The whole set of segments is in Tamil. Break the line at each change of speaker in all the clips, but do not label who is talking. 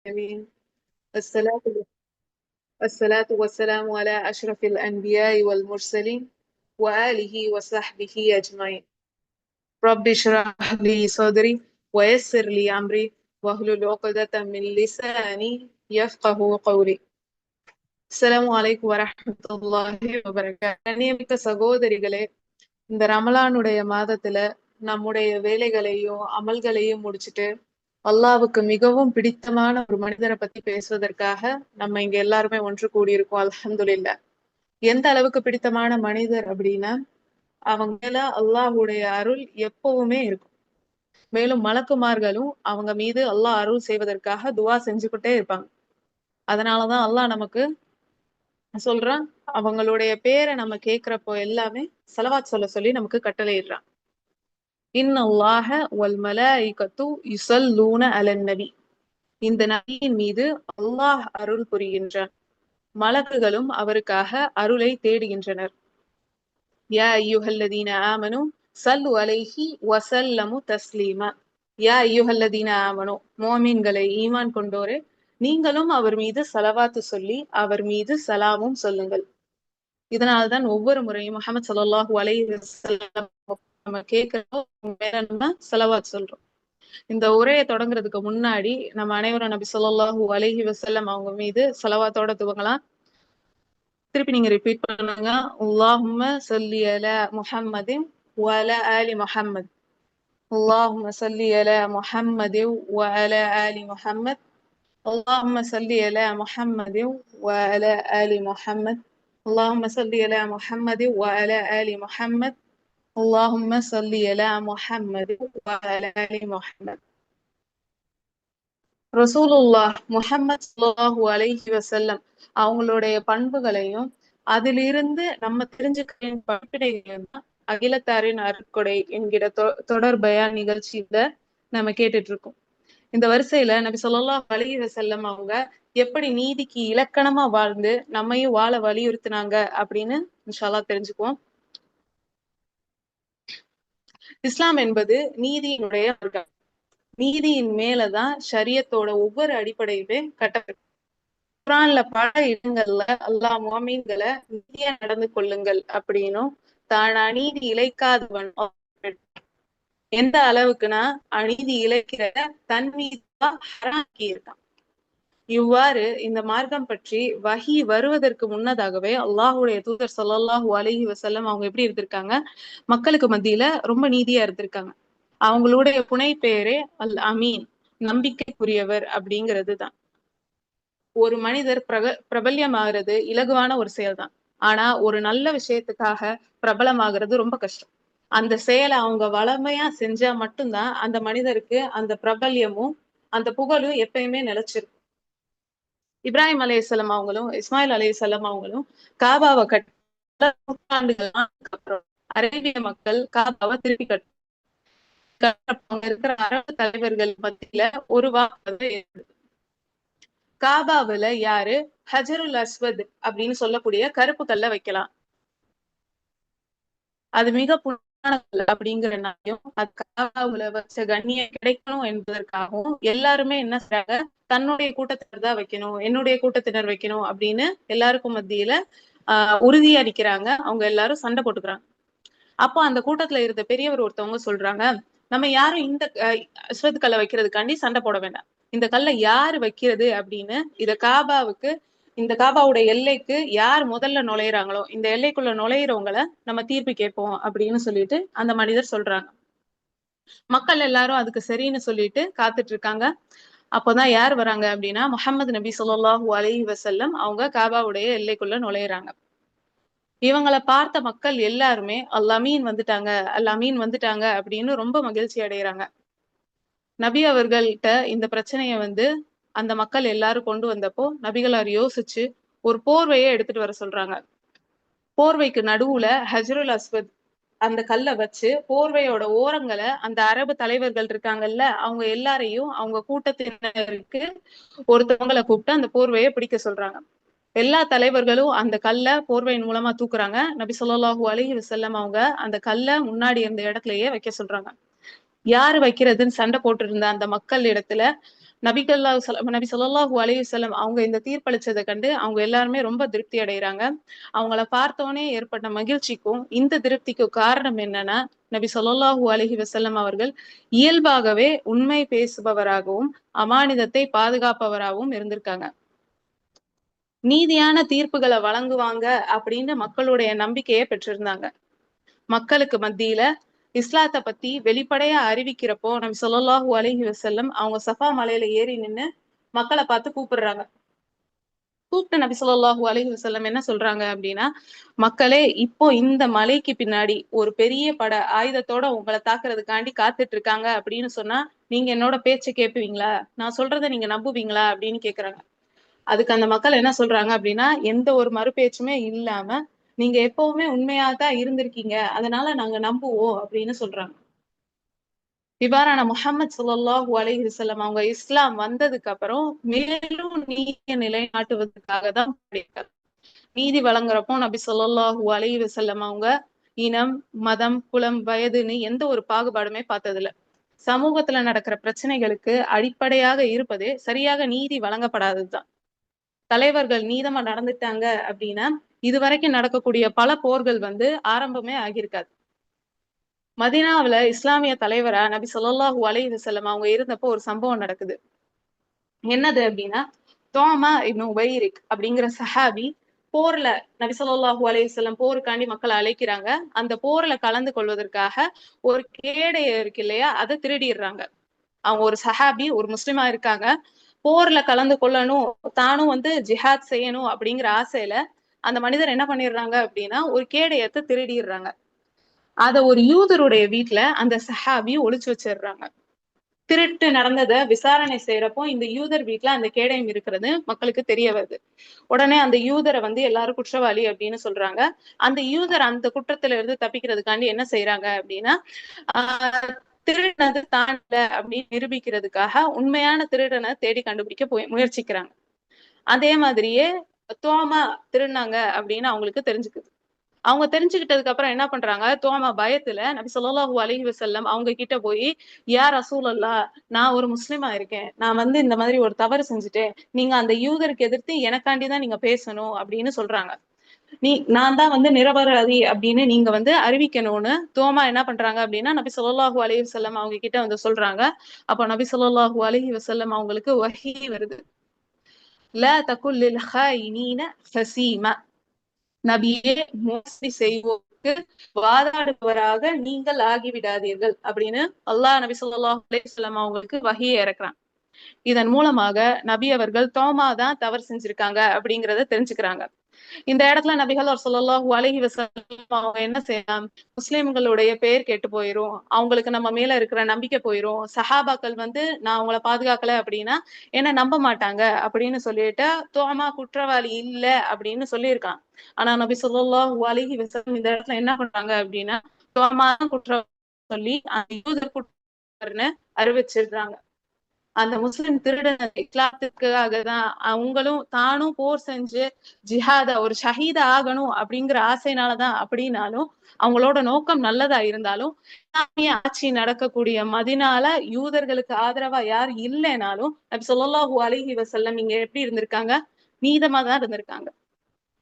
آمين. الصلاة الصلاة والسلام على أشرف الأنبياء والمرسلين وآله وصحبه أجمعين. رب اشرح لي صدري ويسر لي أمري واحلل عقدة من لساني يفقه قولي. அஸ்ஸலாமு அலைக்கும் வரஹ்மத்துல்லாஹி வபரகாத்துஹு. கண்ணியமிக்க சகோதரிகளே, இந்த ரமலானுடைய மாதத்துல நம்முடைய வேலைகளையும் அமல்களையும் முடிச்சுட்டு அல்லாஹ்வுக்கு மிகவும் பிடித்தமான ஒரு மனிதரை பத்தி பேசுவதற்காக நம்ம இங்க எல்லாருமே ஒன்று கூடியிருக்கோம். அல்ஹம்துலில்லாஹ். எந்த அளவுக்கு பிடித்தமான மனிதர் அப்படின்னா, அவங்க மேல அல்லாஹ்வுடைய அருள் எப்பவுமே இருக்கும். மேலும் மலக்குமார்களும் அவங்க மீது அல்லாஹ் அருள் செய்வதற்காக துவா செஞ்சுக்கிட்டே இருப்பாங்க. அதனாலதான் அல்லாஹ் நமக்கு சொல்றான், அவங்களுடைய பேரை நம்ம கேட்கிறப்போ எல்லாமே ஸலவாத் சொல்ல சொல்லி நமக்கு கட்டளையிடுறான். இன்னல்லாஹ வல் மலாயிகத்து யுஸல்லூன அலன் நபி. இந்த நபியின் மீது அல்லாஹ் அருள் புரிகின்றான். மலக்குகளும் அவருக்காக அருளை தேடுகின்றனர். யா அய்யுஹல்லதீன ஆமனு ஸல்லு அலைஹி வஸல்லமு தஸ்லீமா. யா அய்யுஹல்லதீன ஆமனு, மோமீன்களை ஈமான் கொண்டோரே, நீங்களும் அவர் மீது ஸலவாத்து சொல்லி அவர் மீது சலாமும் சொல்லுங்கள். இதனால்தான் ஒவ்வொரு முறையும் முஹம்மது ஸல்லல்லாஹு அலைஹி வஸல்லம் நம்ம கேட்கிறப்போ மேல நம்ம ஸலவாத் சொல்றோம். இந்த உரையை தொடங்குறதுக்கு முன்னாடி நம்ம அனைவரும் நபி ஸல்லல்லாஹு அலைஹி வஸல்லம் அவங்க மீது ஸலவாத்தோட துவங்கலாம். திருப்பி நீங்க ரிப்பீட் பண்ணுங்க. அல்லாஹும்ம ஸல்லி அலா முஹம்மதின் வ அலா ஆலி முஹம்மத். அல்லாஹும்ம ஸல்லி அலா முஹம்மதின் வ அலா ஆலி முஹம்மத். அல்லாஹும்ம ஸல்லி அலா முஹம்மதின் வ அலா ஆலி முஹம்மத். அல்லாஹும்ம ஸல்லி அலா முஹம்மதின் வ அலா ஆலி முஹம்மத். அல்லாஹும்ம ஸல்லி அலா முஹம்மதின் வ அலா ஆலி முஹம்மத். ரசூலுல்லாஹ் முஹம்மது ஸல்லல்லாஹு அலைஹி வஸல்லம் அவங்களுடைய பண்புகளையும் அதிலிருந்து நம்ம தெரிஞ்சுக்க படிப்பினைகளையும் தான் அகிலத்தாரின் அருட்கொடை என்கிற தொடர் பயான் நிகழ்ச்சியில நம்ம கேட்டுட்டு இருக்கோம். இந்த வரிசையில நபி ஸல்லல்லாஹு அலைஹி வஸல்லம் அவங்க எப்படி நீதிக்கு இலக்கணமா வாழ்ந்து நம்மையும் வாழ வலியுறுத்தினாங்க அப்படின்னு இன்ஷா அல்லாஹ் தெரிஞ்சுக்குவோம். இஸ்லாம் என்பது நீதியினுடைய மார்க்கம். நீதியின் மேலதான் ஷரியத்தோட ஒவ்வொரு அடிப்படையுமே கட்டப்பட்டு. குர்ஆன்ல பல இடங்கள்ல அல்லாஹ் முஃமின்களை நீதியா நடந்து கொள்ளுங்கள் அப்படின்னும் தான் அநீதி இழைக்காதவன் எந்த அளவுக்குன்னா அநீதி இழைக்கிற தன் மீது ஹராக்கி இருக்கான். இவ்வாறு இந்த மார்க்கம் பற்றி வஹி வருவதற்கு முன்னதாகவே அல்லாஹ்வுடைய தூதர் ஸல்லல்லாஹு அலைஹி வஸல்லம் அவங்க எப்படி இருந்திருக்காங்க, மக்களுக்கு மத்தியில ரொம்ப நீதியா இருந்திருக்காங்க. அவங்களுடைய புனை பேரே அல் அமீன், நம்பிக்கைக்குரியவர் அப்படிங்கிறது தான். ஒரு மனிதர் பிரபல்யமாகிறது இலகுவான ஒரு செயல் தான். ஆனா ஒரு நல்ல விஷயத்துக்காக பிரபலமாகிறது ரொம்ப கஷ்டம். அந்த செயலை அவங்க வளமையா செஞ்சா மட்டும்தான் அந்த மனிதருக்கு அந்த பிரபல்யமும் அந்த புகழும் எப்பயுமே நிலைச்சிருக்கும். இப்ராஹிம் அலைஹிஸ்ஸலாம் அவங்களும் இஸ்மாயில் அலைஹிஸ்ஸலாம் அவங்களும் காபாவை கட்ட நூற்றாண்டுகள் அப்புறம் அரேபிய மக்கள் காபாவை திருப்பி அங்க இருக்கிற அரபு தலைவர்கள் மத்தியில ஒரு வாக்கு காபாவுல யாரு ஹஜருல் அஸ்வத் அப்படின்னு சொல்லக்கூடிய கருப்பு கல்ல வைக்கலாம், அது மிக புனிதமான கல் அப்படிங்கிறனாலையும் அது காபாவுல வச்ச கண்ணியம் கிடைக்கணும் என்பதற்காகவும் எல்லாருமே என்ன செய்றாங்க, தன்னுடைய கூட்டத்தினர் தான் வைக்கணும், என்னுடைய கூட்டத்தினர் வைக்கணும் அப்படின்னு எல்லாருக்கும் மத்தியில உறுதியா நிக்கிறாங்க. அவங்க எல்லாரும் சண்டை போட்டுக்கிறாங்க. அப்போ அந்த கூட்டத்துல இருந்த பெரியவர் ஒருத்தவங்க சொல்றாங்க, நம்ம யாரும் இந்த அஸ்வத் கல்லை வைக்கிறதுக்காண்டி சண்டை போட வேண்டாம். இந்த கல்லை யாரு வைக்கிறது அப்படின்னு இந்த காபாவுடைய எல்லைக்கு யார் முதல்ல நுழையிறாங்களோ இந்த எல்லைக்குள்ள நுழையிறவங்கள நம்ம தீர்ப்பு கேட்போம் அப்படின்னு சொல்லிட்டு அந்த மனிதர் சொல்றாங்க. மக்கள் எல்லாரும் அதுக்கு சரின்னு சொல்லிட்டு காத்துட்டு இருக்காங்க. அப்போதான் யார் வராங்க அப்படின்னா முஹம்மது நபி ஸல்லல்லாஹு அலைஹி வஸல்லம் அவங்க காபாவுடைய எல்லைக்குள்ள நுழையிறாங்க. இவங்களை பார்த்த மக்கள் எல்லாருமே அல் அமீன் வந்துட்டாங்க, அல் அமீன் வந்துட்டாங்க அப்படின்னு ரொம்ப மகிழ்ச்சி அடைகிறாங்க. நபி அவர்கள்ட்ட இந்த பிரச்சனைய அந்த மக்கள் எல்லாரும் கொண்டு வந்தப்போ நபிகளார் யோசிச்சு ஒரு போர்வையை எடுத்துட்டு வர சொல்றாங்க. போர்வைக்கு நடுவுல ஹஜ்ருல் அஸ்வத் அந்த கல்லை வச்சு போர்வையோட ஓரங்களை அந்த அரபு தலைவர்கள் இருக்காங்கல்ல அவங்க எல்லாரையும் அவங்க கூட்டத்தினருக்கு ஒருத்தவங்களை கூப்பிட்டு அந்த போர்வையை பிடிக்க சொல்றாங்க. எல்லா தலைவர்களும் அந்த கல்லை போர்வையின் மூலமா தூக்குறாங்க. நபி ஸல்லல்லாஹு அலைஹி வஸல்லம் அவங்க அந்த கல்லை முன்னாடி இருந்த இடத்துலயே வைக்க சொல்றாங்க. யாரு வைக்கிறதுன்னு சண்டை போட்டு இருந்த அந்த மக்கள் இடத்துல நபி ஸல்லல்லாஹு அலைஹி வஸல்லம் அவங்க இந்த தீர்ப்பளிச்சதை கண்டு அவங்க எல்லாருமே ரொம்ப திருப்தி அடைகிறாங்க. அவங்கள பார்த்தோனே ஏற்பட்ட மகிழ்ச்சிக்கும் இந்த திருப்திக்கும் காரணம் என்னன்னா, நபி ஸல்லல்லாஹு அலைஹி வஸல்லம் அவர்கள் இயல்பாகவே உண்மை பேசுபவராகவும் அமானிதத்தை பாதுகாப்பவராகவும் இருந்திருக்காங்க. நீதியான தீர்ப்புகளை வழங்குவாங்க அப்படின்னு மக்களுடைய நம்பிக்கையை பெற்றிருந்தாங்க. மக்களுக்கு மத்தியில இஸ்லாத்தை பத்தி வெளிப்படையா அறிவிக்கிறப்போ நபி ஸல்லல்லாஹு அலைஹி வஸல்லம் அவங்க சஃபா மலையில ஏறி நின்னு மக்களை பார்த்து கூப்பிடுறாங்க. கூப்பிட்டு நபி ஸல்லல்லாஹு அலைஹி வஸல்லம் என்ன சொல்றாங்க அப்படின்னா, மக்களே, இப்போ இந்த மலைக்கு பின்னாடி ஒரு பெரிய ஆயுதத்தோட உங்களை தாக்குறதுக்காண்டி காத்துட்டு இருக்காங்க அப்படின்னு சொன்னா நீங்க என்னோட பேச்சை கேட்பீங்களா? நான் சொல்றதை நீங்க நம்புவீங்களா அப்படின்னு கேக்குறாங்க. அதுக்கு அந்த மக்கள் என்ன சொல்றாங்க அப்படின்னா, எந்த ஒரு மறுபேச்சுமே இல்லாம நீங்க எப்பவுமே உண்மையாதான் இருந்திருக்கீங்க, அதனால நாங்க நம்புவோம் அப்படின்னு சொல்றாங்க. இவ்வாறான முஹம்மது ஸல்லல்லாஹு அலைஹி வஸல்லம் அவங்க இஸ்லாம் வந்ததுக்கு அப்புறம் மேலும் நீதியை நிலைநாட்டுவதற்காக தான் நீதி வழங்குறப்போ நபி ஸல்லல்லாஹு அலைஹி வஸல்லம் அவங்க இனம், மதம், குலம், வயதுன்னு எந்த ஒரு பாகுபாடுமே பார்த்ததில்ல. சமூகத்துல நடக்கிற பிரச்சனைகளுக்கு அடிப்படையாக இருப்பதே சரியாக நீதி வழங்கப்படாததுதான். தலைவர்கள் நீதமா நடந்துட்டாங்க அப்படின்னா இதுவரைக்கும் நடக்கக்கூடிய பல போர்கள் ஆரம்பமே ஆகியிருக்காது. மதீனாவுல இஸ்லாமிய தலைவரா நபி ஸல்லல்லாஹு அலைஹி வஸல்லம் அவங்க இருந்தப்போ ஒரு சம்பவம் நடக்குது. என்னது அப்படின்னா, தோமா இப்னு உபைரிக் அப்படிங்கிற சஹாபி போர்ல நபி ஸல்லல்லாஹு அலைஹி வஸல்லம் போருக்காண்டி மக்களை அழைக்கிறாங்க. அந்த போர்ல கலந்து கொள்வதற்காக ஒரு கேடயம் இருக்கு இல்லையா, அதை திருடிடுறாங்க. அவங்க ஒரு சஹாபி, ஒரு முஸ்லிமா இருக்காங்க. போர்ல கலந்து கொள்ளணும், தானும் ஜிஹாத் செய்யணும் அப்படிங்கிற ஆசையில அந்த மனிதர் என்ன பண்ணிடுறாங்க அப்படின்னா ஒரு கேடயத்தை திருடிடுறாங்க. அத ஒரு யூதருடைய வீட்டுல அந்த சஹாபி ஒளிச்சு வச்சிடுறாங்க. திருட்டு நடந்ததை விசாரணை செய்யறப்போ இந்த யூதர் வீட்டுல அந்த கேடயம் இருக்கிறது மக்களுக்கு தெரிய வருது. உடனே அந்த யூதரை எல்லாரும் குற்றவாளி அப்படின்னு சொல்றாங்க. அந்த யூதர் அந்த குற்றத்துல இருந்து தப்பிக்கிறதுக்காண்டி என்ன செய்யறாங்க அப்படின்னா, திருடினது தான் அப்படின்னு நிரூபிக்கிறதுக்காக உண்மையான திருடனை தேடி கண்டுபிடிக்க முயற்சிக்கிறாங்க. அதே மாதிரியே தோமா திருடினாங்க அப்படின்னு அவங்களுக்கு தெரிஞ்சுக்குது. அவங்க தெரிஞ்சுக்கிட்டதுக்கு அப்புறம் என்ன பண்றாங்க, தோமா பயத்துல நபி ஸல்லல்லாஹு அலைஹி வஸல்லம் அவங்க கிட்ட போய், யா ரசூலல்லாஹ், நான் ஒரு முஸ்லிமா இருக்கேன், நான் இந்த மாதிரி ஒரு தவறு செஞ்சுட்டேன், நீங்க அந்த யூதருக்கு எதிர்த்து எனக்காண்டிதான் நீங்க பேசணும் அப்படின்னு சொல்றாங்க. நான் தான் நிரபராதி அப்படின்னு நீங்க அறிவிக்கணும்னு தோமா என்ன பண்றாங்க அப்படின்னா நபி ஸல்லல்லாஹு அலைஹி வஸல்லம் அவங்க கிட்ட சொல்றாங்க. அப்ப நபி ஸல்லல்லாஹு அலைஹி வஸல்லம் அவங்களுக்கு வஹி வருது. லா தகுல் லில் ஹாயினீன ஃபஸீமா, நபியே, மோசடி செய்வோருக்கு வாதாடுபவராக நீங்கள் ஆகிவிடாதீர்கள் அப்படின்னு அல்லாஹ் நபி ஸல்லல்லாஹு அலைஹி வஸல்லம் அவங்களுக்கு வஹியை இறக்குறான். இதன் மூலமாக நபி அவர்கள் தோமா தான் தவறு செஞ்சிருக்காங்க அப்படிங்கறத தெரிஞ்சுக்கிறாங்க. இந்த இடத்துல நபிகள் ஸல்லல்லாஹு அலைஹி வஸல்லம் அவங்க என்ன செய்யலாம், முஸ்லிம்களுடைய பெயர் கெட்டு போயிரும், அவங்களுக்கு நம்ம மேல இருக்கிற நம்பிக்கை போயிரும், சஹாபாக்கள் நான் அவங்கள பாதுகாக்கல அப்படின்னா என்ன நம்ப மாட்டாங்க அப்படின்னு சொல்லிட்டு தோமா குற்றவாளி இல்ல அப்படின்னு சொல்லியிருக்கான். ஆனா நபி ஸல்லல்லாஹு அலைஹி வஸல்லம் இந்த இடத்துல என்ன பண்றாங்க அப்படின்னா தோமா குற்றவாளி சொல்லி அந்த யூதர் குற்றவாளின்னு அறிவிச்சிடுறாங்க. அந்த முஸ்லிம் திருடன இஸ்லாத்துக்காக தான் அவங்களும் தானும் போர் செஞ்சு ஜிஹாத ஒரு ஷஹீத ஆகணும் அப்படிங்கிற ஆசைனாலதான் அப்படின்னாலும் அவங்களோட நோக்கம் நல்லதா இருந்தாலும் ஆட்சி நடக்கக்கூடிய மதினால யூதர்களுக்கு ஆதரவா யார் இல்லைனாலும் நபி ஸல்லல்லாஹு அலைஹி வஸல்லம் இங்க எப்படி இருந்திருக்காங்க, நீதமா தான் இருந்திருக்காங்க.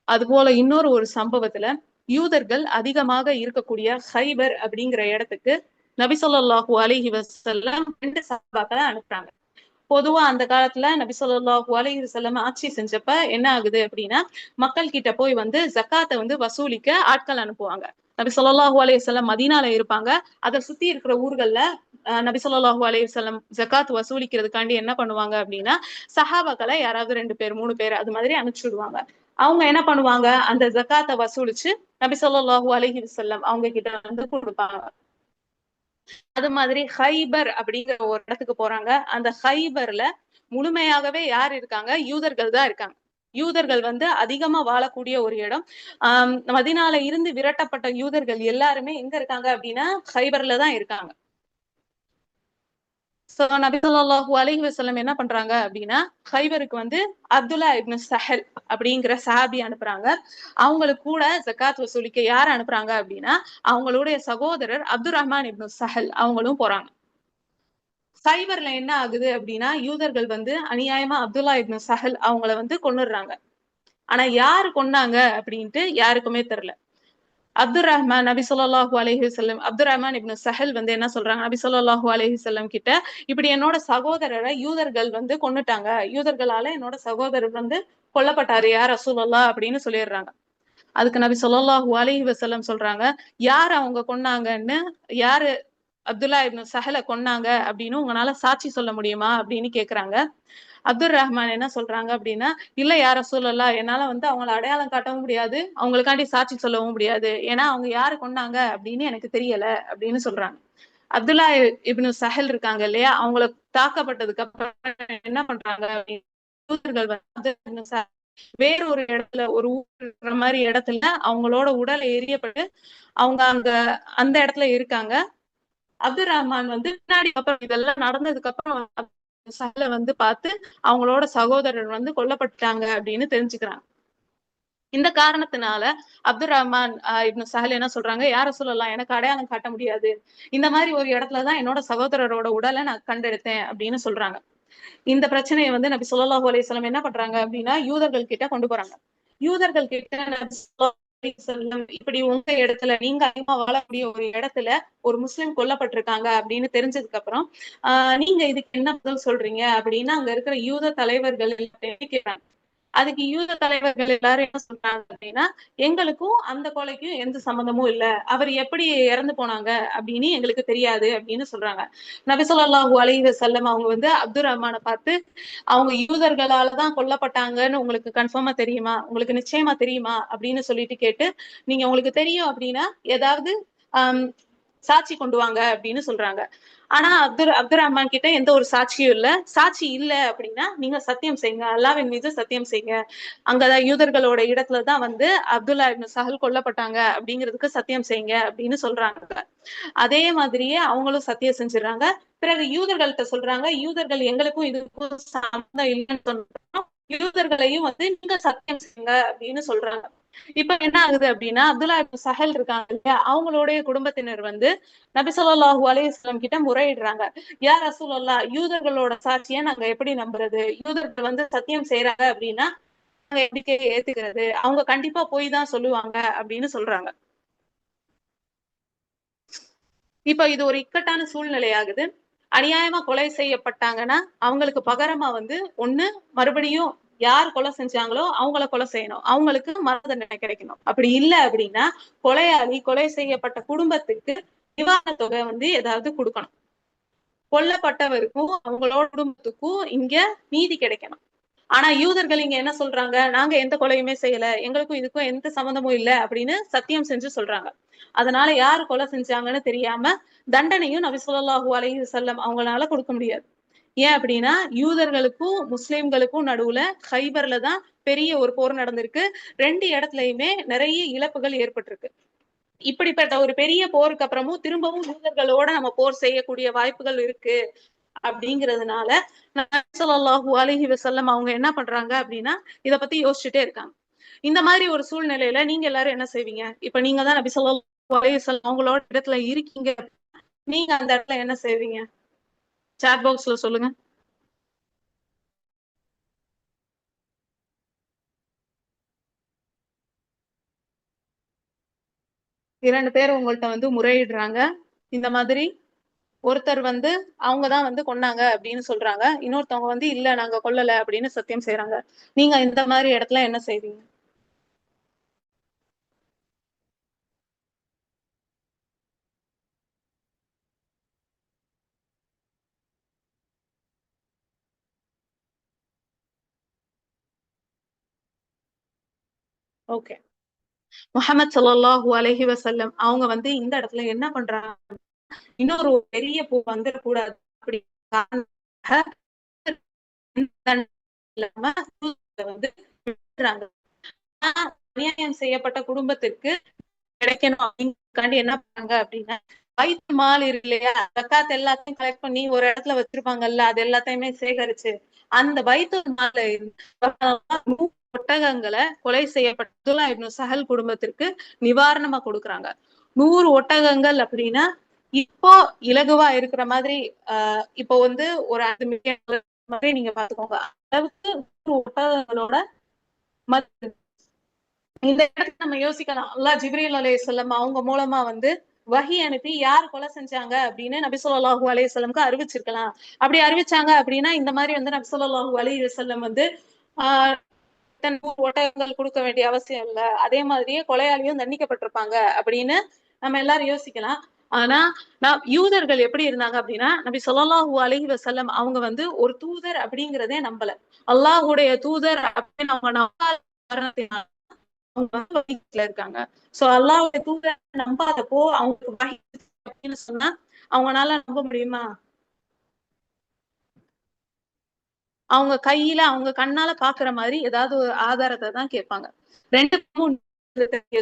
அது போல இன்னொரு ஒரு சம்பவத்துல யூதர்கள் அதிகமாக இருக்கக்கூடிய ஹைபர் அப்படிங்கிற இடத்துக்கு நபி ஸல்லல்லாஹு அலைஹி வஸல்லம் 2 சஹாபாக்களை அனுப்புறாங்க. பொதுவா அந்த காலத்துல நபி ஸல்லல்லாஹு அலைஹி வஸல்லம் ஆட்சி செஞ்சப்ப என்ன ஆகுது அப்படின்னா மக்கள் கிட்ட போய் ஜக்காத்தை வசூலிக்க ஆட்கள் அனுப்புவாங்க. நபி ஸல்லல்லாஹு அலைஹி வஸல்லம் மதீனால இருப்பாங்க. அதை சுத்தி இருக்கிற ஊர்கள்ல நபி ஸல்லல்லாஹு அலைஹி வஸல்லம் ஜக்காத் வசூலிக்கிறதுக்காண்டி என்ன பண்ணுவாங்க அப்படின்னா சஹாபாக்களை யாராவது 2 பேர் 3 பேர் அது மாதிரி அனுப்பிச்சு விடுவாங்க. அவங்க என்ன பண்ணுவாங்க, அந்த ஜக்காத்தை வசூலிச்சு நபி ஸல்லல்லாஹு அலைஹி வஸல்லம் அவங்க கிட்ட கொடுப்பாங்க. அது மாதிரி ஹைபர் அப்படிங்கிற ஒரு இடத்துக்கு போறாங்க. அந்த ஹைபர்ல முழுமையாகவே யார் இருக்காங்க, யூதர்கள் தான் இருக்காங்க. யூதர்கள் அதிகமா வாழக்கூடிய ஒரு இடம். மதீனால இருந்து விரட்டப்பட்ட யூதர்கள் எல்லாருமே எங்க இருக்காங்க அப்படின்னா ஹைபர்ல தான் இருக்காங்க. சோ நபி ஸல்லல்லாஹு அலைஹி வஸல்லம் என்ன பண்றாங்க அப்படின்னா ஹைபருக்கு அப்துல்லா இப்னு சஹல் அப்படிங்கிற சஹாபி அனுப்புறாங்க. அவங்களுக்கு கூட ஜக்காத் வசூலிக்க யார் அனுப்புறாங்க அப்படின்னா அவங்களுடைய சகோதரர் அப்துர் ரஹ்மான் இப்னு சஹல் அவங்களும் போறாங்க. சைபர்ல என்ன ஆகுது அப்படின்னா யூதர்கள் வந்து அநியாயமா அப்துல்லா இப்னு சஹல் அவங்கள வந்து கொன்னுடுறாங்க. ஆனா யாரு கொன்னாங்க அப்படின்ட்டு யாருக்குமே தெரியல. அப்துல் ரஹ்மான் நபி ஸல்லல்லாஹு அலைஹி வஸல்லம் அப்துல் ரஹ்மான் இப்னு சஹல் வந்து என்ன சொல்றாங்க நபி ஸல்லல்லாஹு அலைஹி வஸல்லம் கிட்ட, இப்படி என்னோட சகோதரரை யூதர்கள் வந்து கொன்னுட்டாங்க. யூதர்களால என்னோட சகோதரர் வந்து கொல்லப்பட்டாரு யா ரசூலல்லாஹ் அப்படின்னு சொல்லிடுறாங்க. அதுக்கு நபி ஸல்லல்லாஹு அலைஹி வஸல்லம் சொல்றாங்க, யார் அவங்க கொன்னாங்கன்னு, யாரு அப்துல்லா இப்னு சஹல கொன்னாங்க அப்படின்னு உங்களால சாட்சி சொல்ல முடியுமா அப்படின்னு கேக்குறாங்க. அப்துல் ரஹ்மான் என்ன சொல்றாங்க அப்படின்னா, இல்ல யா ரசூலல்லாஹ் என்னால வந்து அவங்கள அடையாளம் காட்டவும் முடியாது, அவங்களுக்காண்டி சாட்சி சொல்லவும் முடியாது. ஏன்னா அவங்க யாரு கொன்னாங்க அப்படின்னு எனக்கு தெரியல அப்படின்னு சொல்றாங்க. அப்துல்லா இப்னு சஹல் இருக்காங்க இல்லையா, அவங்கள தாக்கப்பட்டதுக்கு அப்புறம் என்ன பண்றாங்க அப்படின்னா, யூதர்கள் வந்து வேற ஒரு இடத்துல ஒரு ஊர் இருக்கிற மாதிரி இடத்துல அவங்களோட உடல் எரியப்பட்டு அவங்க அங்க அந்த இடத்துல இருக்காங்க. அப்துல் ரஹ்மான் வந்து பின்னாடி அப்புறம் இதெல்லாம் நடந்ததுக்கு அப்புறம் சஹல வந்து பார்த்து அவங்களோட சகோதரர் வந்து கொல்லப்பட்டாங்க அப்படின்னு தெரிஞ்சுக்கிறாங்க. இந்த காரணத்தினால அப்துல் ரஹ்மான் இப்னு சஹல் என்ன சொல்றாங்க, யார சொல்லலாம் எனக்கு அடையாளம் காட்ட முடியாது. இந்த மாதிரி ஒரு இடத்துலதான் என்னோட சகோதரரோட உடலை நான் கண்டெடுத்தேன் அப்படின்னு சொல்றாங்க. இந்த பிரச்சனையை வந்து நபி ஸல்லல்லாஹு அலைஹி வஸல்லம் என்ன பண்றாங்க அப்படின்னா யூதர்கள் கிட்ட கொண்டு போறாங்க. யூதர்கள் கிட்ட நபி ஸல்லல்லாஹு அலைஹி வஸல்லம் இப்படி உங்க இடத்துல நீங்க அதிகமா வாழக்கூடிய ஒரு இடத்துல ஒரு முஸ்லிம் கொல்லப்பட்டிருக்காங்க அப்படின்னு தெரிஞ்சதுக்கு அப்புறம் நீங்க இதுக்கு என்ன பதில் சொல்றீங்க அப்படின்னு அங்க இருக்கிற யூத தலைவர்கள் கேட்கிறாங்க. அதுக்கு யூத தலைவர்கள் எல்லாரும் என்ன சொல்றாங்க அப்படின்னா, எங்களுக்கும் அந்த கொலைக்கும் எந்த சம்பந்தமும் இல்ல. அவர் எப்படி இறந்து போனாங்க அப்படின்னு எங்களுக்கு தெரியாது அப்படின்னு சொல்றாங்க. நபி ஸல்லல்லாஹு அலைஹி வஸல்லம் அவங்க வந்து அப்துல் ரஹ்மான பார்த்து, அவங்க யூதர்களால தான் கொல்லப்பட்டாங்கன்னு உங்களுக்கு கன்ஃபார்மா தெரியுமா? உங்களுக்கு நிச்சயமா தெரியுமா? அப்படின்னு சொல்லிட்டு கேட்டு, நீங்க உங்களுக்கு தெரியும் அப்படின்னா ஏதாவது ஆம், சாட்சி கொண்டு வாங்க அப்படின்னு சொல்றாங்க. ஆனா அப்துல் ரஹ்மான் கிட்ட எந்த ஒரு சாட்சியும் இல்ல. சாட்சி இல்ல அப்படின்னா நீங்க சத்தியம் செய்யுங்க. அல்லாஹ்வின் மீது சத்தியம் செய்யுங்க. அங்கதான் யூதர்களோட இடத்துல தான் வந்து அப்துல்லா இப்னு சஹல் கொல்லப்பட்டாங்க அப்படிங்கிறதுக்கு சத்தியம் செய்யுங்க அப்படின்னு சொல்றாங்க. அதே மாதிரியே அவங்களும் சத்தியம் செஞ்சுறாங்க. பிறகு யூதர்கள்ட்ட சொல்றாங்க, யூதர்கள் எங்களுக்கும் இதுக்கும் சம்மந்தம் இல்லைன்னு சொன்னோம். யூதர்களையும் வந்து நீங்க சத்தியம் செய்யுங்க அப்படின்னு சொல்றாங்க. இப்ப என்ன ஆகுது அப்படின்னா அப்துல்லா இப்னு சஹல் இருக்காங்க இல்லையா, அவங்களுடைய குடும்பத்தினர் வந்து நபி ஸல்லல்லாஹு அலைஹி வஸல்லம் கிட்ட முறையிடுறாங்க. யா ரசூலல்லாஹ் யூதர்களோட சாட்சியை நாங்க எப்படி நம்புறது? யூதர்கள் வந்து சத்தியம் செய்யறாங்க அப்படின்னா நாங்க எப்படி ஏத்துக்கிறது? அவங்க கண்டிப்பா போய் தான் சொல்லுவாங்க அப்படின்னு சொல்றாங்க. இப்ப இது ஒரு இக்கட்டான சூழ்நிலை ஆகுது. அநியாயமா கொலை செய்யப்பட்டாங்கன்னா, அவங்களுக்கு பகரமா வந்து ஒண்ணு மறுபடியும் யார் கொலை செஞ்சாங்களோ அவங்கள கொலை செய்யணும். அவங்களுக்கு மரண தண்டனை கிடைக்கணும். அப்படி இல்ல அப்படின்னா, கொலையாளி கொலை செய்யப்பட்ட குடும்பத்துக்கு நிவாரணத் தொகை வந்து ஏதாவது குடுக்கணும். கொல்லப்பட்டவருக்கும் அவங்களோட குடும்பத்துக்கும் இங்க நீதி கிடைக்கணும். ஆனா யூதர்கள் இங்க என்ன சொல்றாங்க, நாங்க எந்த கொலையுமே செய்யல, எங்களுக்கும் இதுக்கும் எந்த சம்பந்தமும் இல்ல அப்படின்னு சத்தியம் செஞ்சு சொல்றாங்க. அதனால யாரு கொலை செஞ்சாங்கன்னு தெரியாம தண்டனையும் நபி ஸல்லல்லாஹு அலைஹி வஸல்லம் அவங்களால கொடுக்க முடியாது. ஏன் அப்படின்னா யூதர்களுக்கும் முஸ்லிம்களுக்கும் நடுவுல ஹைபர்ல தான் பெரிய ஒரு போர் நடந்திருக்கு. 2 இடத்துலயுமே நிறைய இழப்புகள் ஏற்பட்டிருக்கு. இப்படிப்பட்ட ஒரு பெரிய போருக்கு அப்புறமும் திரும்பவும் யூதர்களோட நம்ம போர் செய்யக்கூடிய வாய்ப்புகள் இருக்கு அப்படிங்கிறதுனால நபி ஸல்லல்லாஹு அலைஹி வஸல்லம் அவங்க என்ன பண்றாங்க அப்படின்னா இத பத்தி யோசிச்சுட்டே இருக்காங்க. இந்த மாதிரி ஒரு சூழ்நிலையில நீங்க எல்லாரும் என்ன செய்வீங்க? இப்ப நீங்க தான் நபி ஸல்லல்லாஹு அலைஹி வஸல்லம் அவங்களோட இடத்துல இருக்கீங்க. நீங்க அந்த இடத்துல என்ன செய்வீங்க? சாட் பாக்ஸ்ல சொல்லுங்க. 2 பேர் உங்கள்ட்ட வந்து முறையிடுறாங்க. இந்த மாதிரி ஒருத்தர் வந்து அவங்க தான் வந்து கொன்னாங்க அப்படின்னு சொல்றாங்க. இன்னொருத்தவங்க வந்து இல்ல நாங்க கொல்லல அப்படின்னு சத்தியம் செய்றாங்க. நீங்க இந்த மாதிரி இடத்துல என்ன செய்வீங்க? ஓகே. முஹம்மது ஸல்லல்லாஹு அலைஹி வஸல்லம் அவங்க வந்து இந்த இடத்துல என்ன பண்றாங்க? இன்னொரு பெரிய போர் வந்துடக்கூடாது அப்படி இல்லாம வந்து விட்டுறாங்க. அநியாயம் செய்யப்பட்ட குடும்பத்திற்கு கிடைக்கணும் அப்படிங்கிறதுக்காண்டி என்ன பண்ணாங்க அப்படின்னா பைத்துல் மால் இருக்கு இல்லையா, ஜக்காத் எல்லாத்தையும் கலெக்ட் பண்ணி ஒரு இடத்துல வச்சிருப்பாங்கல்ல, அது எல்லாத்தையுமே சேகரிச்சு அந்த பைத்துல் மால்ல இருந்து ஒட்டகங்களை கொலை செய்யப்பட்ட அப்துல்லா இப்னு சஹல் குடும்பத்திற்கு நிவாரணமா கொடுக்குறாங்க. 100 ஒட்டகங்கள் அப்படின்னா இப்போ இலகுவா இருக்கிற மாதிரி இப்போ வந்து ஒரு 5 மில்லியன் மாதிரி நீங்க பாத்துக்கோங்க. அளவுக்கு ஒட்டகங்களோட இந்த இடத்துல நம்ம யோசிக்கலாம். அல்லாஹ் ஜிப்ரீல் அலைஹிஸ்ஸலாம் அவங்க மூலமா வந்து வஹி அனுப்பி யார் கொலை செஞ்சாங்க அப்படின்னு நபி ஸல்லல்லாஹு அலைஹி வஸல்லம்க்கு அறிவிச்சிருக்கலாம். அப்படி அறிவிச்சாங்க அப்படின்னா இந்த மாதிரி வந்து நபி ஸல்லல்லாஹு அலைஹி வஸல்லம் வந்து ஆஹ் ஒட்டகங்கள் கொடுக்க வேண்டிய அவசியம் இல்ல. அதே மாதிரியே கொலையாளியும் தண்டிக்கப்பட்டிருப்பாங்க அப்படின்னு நம்ம எல்லாரும் யோசிக்கலாம். ஆனா யூதர்கள் எப்படி இருந்தாங்க அப்படின்னா நபி ஸல்லல்லாஹு அலைஹி வஸல்லம் அவங்க வந்து ஒரு தூதர் அப்படிங்கிறதே நம்பல. அல்லாஹ்வுடைய தூதர் அப்படின்னு அவங்க நம்பாத காரணத்தினால அவங்க வந்து வகித்துல இருக்காங்க. சோ அல்லாஹ்வுடைய தூதர் நம்பாதப்போ அவங்களுக்கு வஹி அப்படின்னு சொன்னா அவங்களால நம்ப முடியுமா? அவங்க கையில அவங்க கண்ணால பாக்குற மாதிரி ஏதாவது ஒரு ஆதாரத்தை தான் கேட்பாங்க. 2க்கும்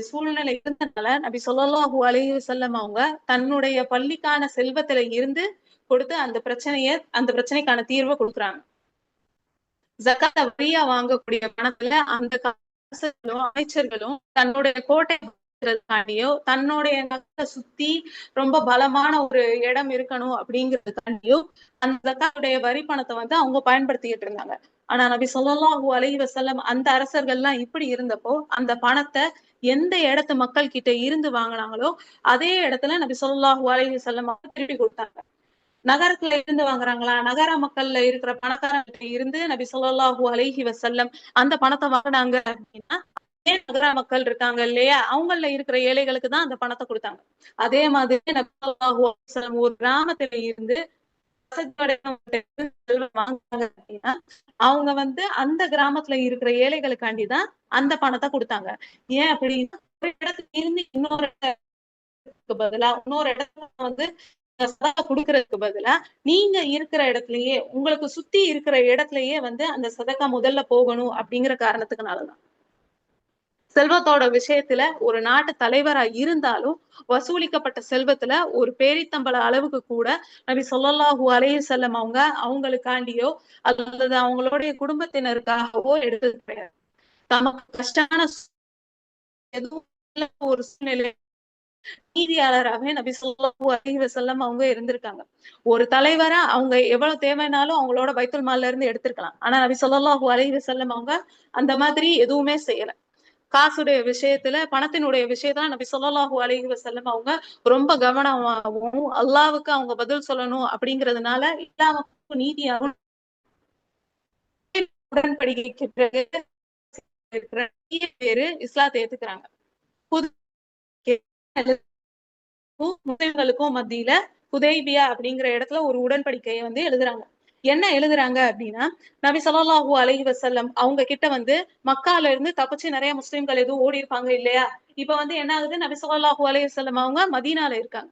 சூழ்நிலை இருந்ததுனால நபி ஸல்லல்லாஹு அலைஹி வஸல்லம் அவங்க தன்னுடைய பள்ளிக்கான செல்வத்துல இருந்து கொடுத்து அந்த பிரச்சனைக்கான தீர்வை கொடுக்குறாங்க. ஜகாத்த வரியா வாங்கக்கூடிய பணத்துல அந்த அரசர்களும் அமைச்சர்களும் தன்னுடைய கோட்டை தன்னுடைய நகரை சுத்தி ரொம்ப பலமான ஒரு இடம் இருக்கணும் அப்படிங்கிறதுக்காண்டியோ அந்த ஜகாத்துடைய வரி பணத்தை வந்து அவங்க பயன்படுத்திக்கிட்டு இருந்தாங்க. ஆனா நபி ஸல்லல்லாஹு அலைஹி வஸல்லம் அந்த அரசர்கள்லாம் இப்படி இருந்தப்போ அந்த பணத்தை எந்த இடத்து மக்கள் கிட்ட இருந்து வாங்கினாங்களோ அதே இடத்துல நபி ஸல்லல்லாஹு அலைஹி வஸல்லம் திருப்பி கொடுத்தாங்க. நகரத்துல இருந்து வாங்குறாங்களா? நகர மக்கள்ல இருக்கிற பணக்காரங்க இருந்து நபி ஸல்லல்லாஹு அலைஹி வஸல்லம் அந்த பணத்தை வாங்கினாங்க அப்படின்னா நகர மக்கள் இருக்காங்க இல்லையா, அவங்கள இருக்கிற ஏழைகளுக்கு தான் அந்த பணத்தை கொடுத்தாங்க. அதே மாதிரி நபி ஸல்லல்லாஹு அலைஹி வஸல்லம் ஒரு கிராமத்துல இருந்து வாங்குறாங்க அப்படின்னா அவங்க வந்து அந்த கிராமத்துல இருக்கிற ஏழைகளுக்காண்டிதான் அந்த பணத்தை கொடுத்தாங்க. ஏன் அப்படின்னா ஒரு இடத்துல இருந்து இன்னொரு பதிலா இன்னொரு இடத்துல வந்து சதக்கா குடுக்கறதுக்கு பதிலா நீங்க இருக்கிற இடத்துலயே உங்களுக்கு சுத்தி இருக்கிற இடத்துலயே வந்து அந்த சதக்கா முதல்ல போகணும் அப்படிங்கிற காரணத்துக்குனாலதான். செல்வத்தோட விஷயத்துல ஒரு நாட்டு தலைவரா இருந்தாலும் வசூலிக்கப்பட்ட செல்வத்துல ஒரு பேரித்தம்பள அளவுக்கு கூட நபி ஸல்லல்லாஹு அலைஹி வஸல்லம் அவங்க அவங்களுக்காண்டியோ அல்லது அவங்களுடைய குடும்பத்தினருக்காகவோ எடுத்தது கிடையாது. தமக்கு கஷ்டமான எதுவும் ஒரு சூழ்நிலை நீதியாளராகவே நபி ஸல்லல்லாஹு அலைஹி வஸல்லம் அவங்க இருந்திருக்காங்க. ஒரு தலைவரா அவங்க எவ்வளவு தேவைனாலும் அவங்களோட பைத்துல் மால்ல இருந்து எடுத்திருக்கலாம். ஆனா நபி ஸல்லல்லாஹு அலைஹி வஸல்லம் அவங்க அந்த மாதிரி எதுவுமே செய்யல. காசுடைய விஷயத்துல பணத்தினுடைய விஷயத்துல நபி ஸல்லல்லாஹு அலைஹி வஸல்லம் அவங்க ரொம்ப கவனமாகவும் அல்லாஹ்வுக்கு அவங்க பதில் சொல்லணும் அப்படிங்கிறதுனால இல்லாம நீதியாகவும் உடன்படிக்கைக்கு பிறகு நிறைய பேரு இஸ்லாத்தை ஏத்துக்கிறாங்க. புது முஸ்லிம்களுக்கும் மத்தியில ஹுதைபியா அப்படிங்கிற இடத்துல ஒரு உடன்படிக்கையை வந்து எழுதுறாங்க. என்ன எழுதுறாங்க அப்படின்னா நபி ஸல்லல்லாஹு அலைஹி வஸல்லம் அவங்க கிட்ட வந்து மக்கால இருந்து தப்பிச்சு நிறைய முஸ்லிம்கள் எதுவும் ஓடி இருப்பாங்க இல்லையா. இப்ப வந்து என்ன ஆகுது, நபி ஸல்லல்லாஹு அலைஹி வஸல்லம் அவங்க மதீனால இருக்காங்க.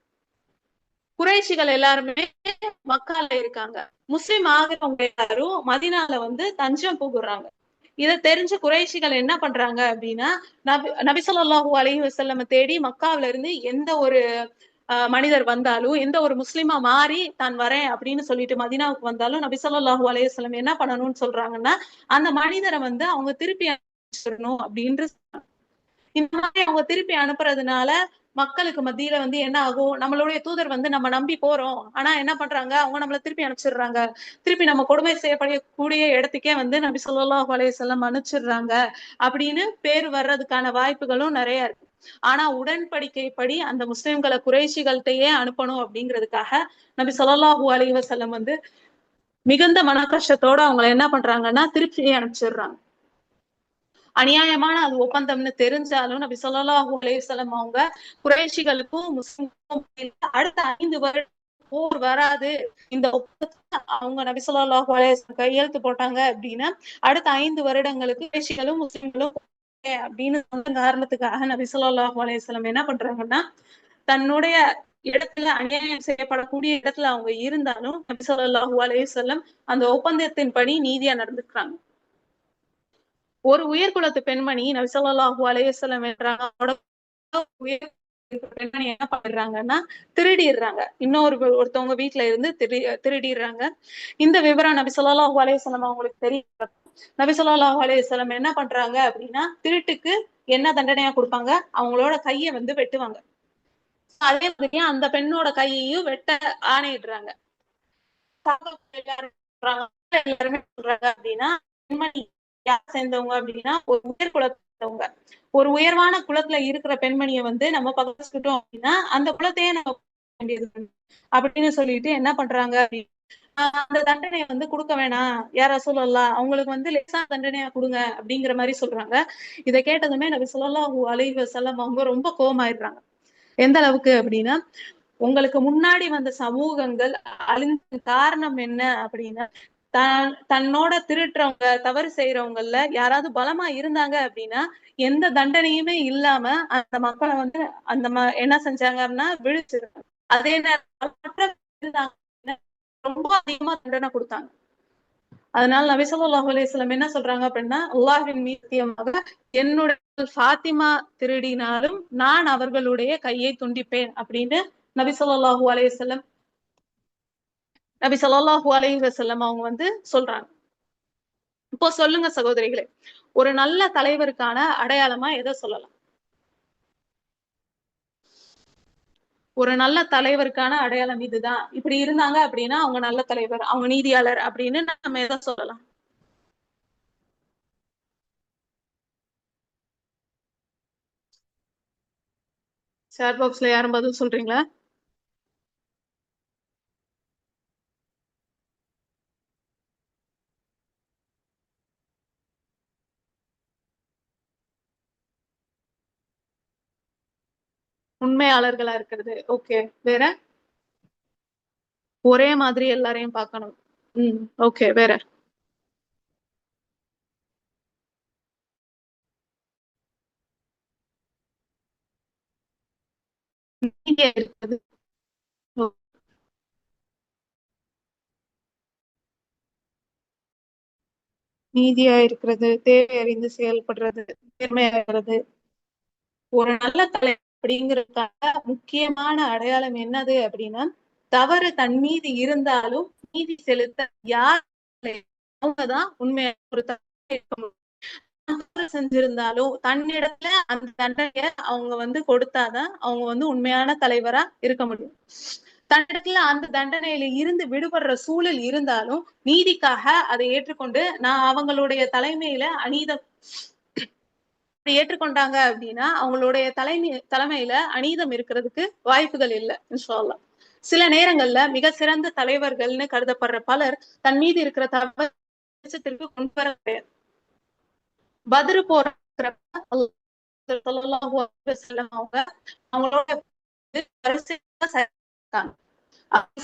குறைஷிகள் எல்லாருமே மக்கால இருக்காங்க. முஸ்லிம் ஆகிறவங்க எல்லாரும் மதீனால வந்து தஞ்சம் புகுறாங்க. இதை தெரிஞ்ச குறைஷிகள் என்ன பண்றாங்க அப்படின்னா நபி ஸல்லல்லாஹு அலைஹி வஸல்லம் தேடி மக்காவில இருந்து எந்த ஒரு மனிதர் வந்தாலும் எந்த ஒரு முஸ்லிமா மாறி தான் வரேன் அப்படின்னு சொல்லிட்டு மதீனாவுக்கு வந்தாலும் நபி ஸல்லல்லாஹு அலைஹி வஸல்லம் என்ன பண்ணணும்னு சொல்றாங்கன்னா அந்த மனிதரை வந்து அவங்க திருப்பி அனுப்பிச்சிடணும் அப்படின்னு. இந்த மாதிரி அவங்க திருப்பி அனுப்புறதுனால மக்களுக்கு மத்தியில வந்து என்ன ஆகும், நம்மளுடைய தூதர் வந்து நம்ம நம்பி போறோம் ஆனா என்ன பண்றாங்க அவங்க நம்மள திருப்பி அனுப்பிச்சிடுறாங்க. திருப்பி நம்ம கொடுமை செய்யப்படக்கூடிய இடத்துக்கே வந்து நபி ஸல்லல்லாஹு அலைஹி வஸல்லம் அனுப்பிச்சிடுறாங்க அப்படின்னு பேர் வர்றதுக்கான வாய்ப்புகளும் நிறைய இருக்கு. ஆனா உடன்படிக்கைப்படி அந்த முஸ்லிம்களை குறைஷிகள்கிட்டயே அனுப்பணும் அப்படிங்கிறதுக்காக நபி ஸல்லல்லாஹு அலைஹி வஸல்லம் வந்து மிகுந்த மன கஷ்டத்தோட அவங்களை என்ன பண்றாங்கன்னா திருப்பி அனுப்பிச்சிடுறாங்க. அநியாயமான அது ஒப்பந்தம்னு தெரிஞ்சாலும் நபி ஸல்லல்லாஹு அலைஹி வஸல்லம் அவங்க குறைஷிகளுக்கும் முஸ்லிம்களுக்கும் அடுத்த 5 வருடம் போர் வராது இந்த ஒப்பந்தத்தை அவங்க நபி ஸல்லல்லாஹு அலைஹி வஸல்லம் கையெழுத்து போட்டாங்க அப்படின்னா அடுத்த 5 வருடங்களுக்கு குறைஷிகளும் முஸ்லிம்களும் அப்படின்னு சொன்ன காரணத்துக்காக நபி ஸல்லல்லாஹு அலைஹி வஸல்லம் என்ன பண்றாங்கன்னா தன்னுடைய இடத்துல அநியாயம் செய்யப்படக்கூடிய இடத்துல அவங்க இருந்தாலும் நபி ஸல்லல்லாஹு அலைஹி வஸல்லம் அந்த ஒப்பந்தத்தின்படி நீதியா நடந்துக்கிறாங்க. ஒரு உயர்குலத்து பெண்மணி நபி ஸல்லல்லாஹு அலைஹி வஸல்லம் பெண்மணி என்ன பண்ணிடுறாங்கன்னா திருடிடுறாங்க. ஒருத்தவங்க வீட்டுல இருந்து திருடிடுறாங்க. இந்த விவரம் நபி ஸல்லல்லாஹு அலைஹி வஸல்லம் அவங்களுக்கு தெரியும். நபி ஸல்லல்லாஹு அலைஹி வஸல்லம் என்ன பண்றாங்க அப்படின்னா திருட்டுக்கு என்ன தண்டனையா கொடுப்பாங்க, அவங்களோட கையை வந்து வெட்டுவாங்க. அதே மாதிரி அந்த பெண்ணோட கையையும் வெட்ட ஆணையிடுறாங்க. எல்லாருமே சொல்றாங்க அப்படின்னா, பெண்மணி யார் சேர்ந்தவங்க அப்படின்னா ஒரு உயர் குலத்தவங்க. ஒரு உயர்வான குலத்துல இருக்கிற பெண்மணியை வந்து நம்ம பகிர்ந்துட்டோம் அப்படின்னா அந்த குலத்தையே நம்ம வேண்டியது அப்படின்னு சொல்லிட்டு என்ன பண்றாங்க அப்படின்னா அந்த தண்டனையை வந்து கொடுக்க வேணாம், யார சொல்லலாம், அவங்களுக்கு வந்து லேசா தண்டனையா கொடுங்க அப்படிங்கிற மாதிரி சொல்றாங்க. இதை கேட்டதுமே நபி ஸல்லல்லாஹு அலைஹி வஸல்லம் அவங்க ரொம்ப கோவமாயிடுறாங்க. எந்த அளவுக்கு அப்படின்னா, உங்களுக்கு முன்னாடி வந்த சமூகங்கள் அழிந்த காரணம் என்ன அப்படின்னா, தன்னோட திருடுறவங்க, தவறு செய்யறவங்கல்ல யாராவது பலமா இருந்தாங்க அப்படின்னா எந்த தண்டனையுமே இல்லாம அந்த மக்களை வந்து என்ன செஞ்சாங்க அப்படின்னா விழிச்சிருக்காங்க. அதே நேரம் ரொம்ப அதிகமா தண்டனை கொடுத்தாங்க. அதனால நபி ஸல்லல்லாஹு அலைஹி வஸல்லம் என்ன சொல்றாங்க அப்படின்னா, அல்லாஹ்வின் மீது சத்தியமாக என்னுடைய ஃபாத்திமா திருடினாலும் நான் அவர்களுடைய கையை துண்டிப்பேன் அப்படின்னு நபி ஸல்லல்லாஹு அலைஹி வஸல்லம் அவங்க வந்து சொல்றாங்க. இப்போ சொல்லுங்க சகோதரிகளே, ஒரு நல்ல தலைவருக்கான அடையாளமா எதை சொல்லலாம்? ஒரு நல்ல தலைவருக்கான அடையாளம் இதுதான், இப்படி இருந்தாங்க அப்படின்னா அவங்க நல்ல தலைவர், அவங்க நீதியாளர் அப்படின்னு நம்ம எதை சொல்லலாம்? சேட் பாக்ஸ்ல யாரும் பதில் சொல்றீங்களா? உண்மையாளர்களா இருக்கிறது. ஓகே. வேற? ஒரே மாதிரி எல்லாரையும் பார்க்கணும். ஓகே. வேற? நீதியா இருக்கிறது. நீதியா இருக்கிறது, தேவை அறிந்து செயல்படுறது, நேர்மையா இருக்கிறது. ஒரு நல்ல தலை அப்படிங்கிறதுக்காக முக்கியமான அடையாளம் என்னது அப்படின்னா, தவறு தன் மீது இருந்தாலும் நீதி செலுத்த யார் அவங்கதான் உண்மையான ஒரு தவறு செஞ்சிருந்தாலும் தன்னிடத்துல அந்த தண்டனைய அவங்க வந்து கொடுத்தாதான் அவங்க வந்து உண்மையான தலைவரா இருக்க முடியும். தன்னிடத்துல அந்த தண்டனையில இருந்து விடுபடுற சூழல் இருந்தாலும் நீதிக்காக அதை ஏற்றுக்கொண்டு நான் அவங்களுடைய தலைமையில அநீதம் ஏற்றுக்கொண்டாங்க அப்படின்னா அவங்களுடைய தலைமையில அநீதம் இருக்கிறதுக்கு வாய்ப்புகள் இல்லை இன்ஷா அல்லாஹ். சில நேரங்கள்ல மிக சிறந்த தலைவர்கள்னு கருதப்படுற பலர் தன் மீது இருக்கிற தவறு கொண்டு வர முடியாது. பத்ரு போறப்ப அவங்க அவங்களோட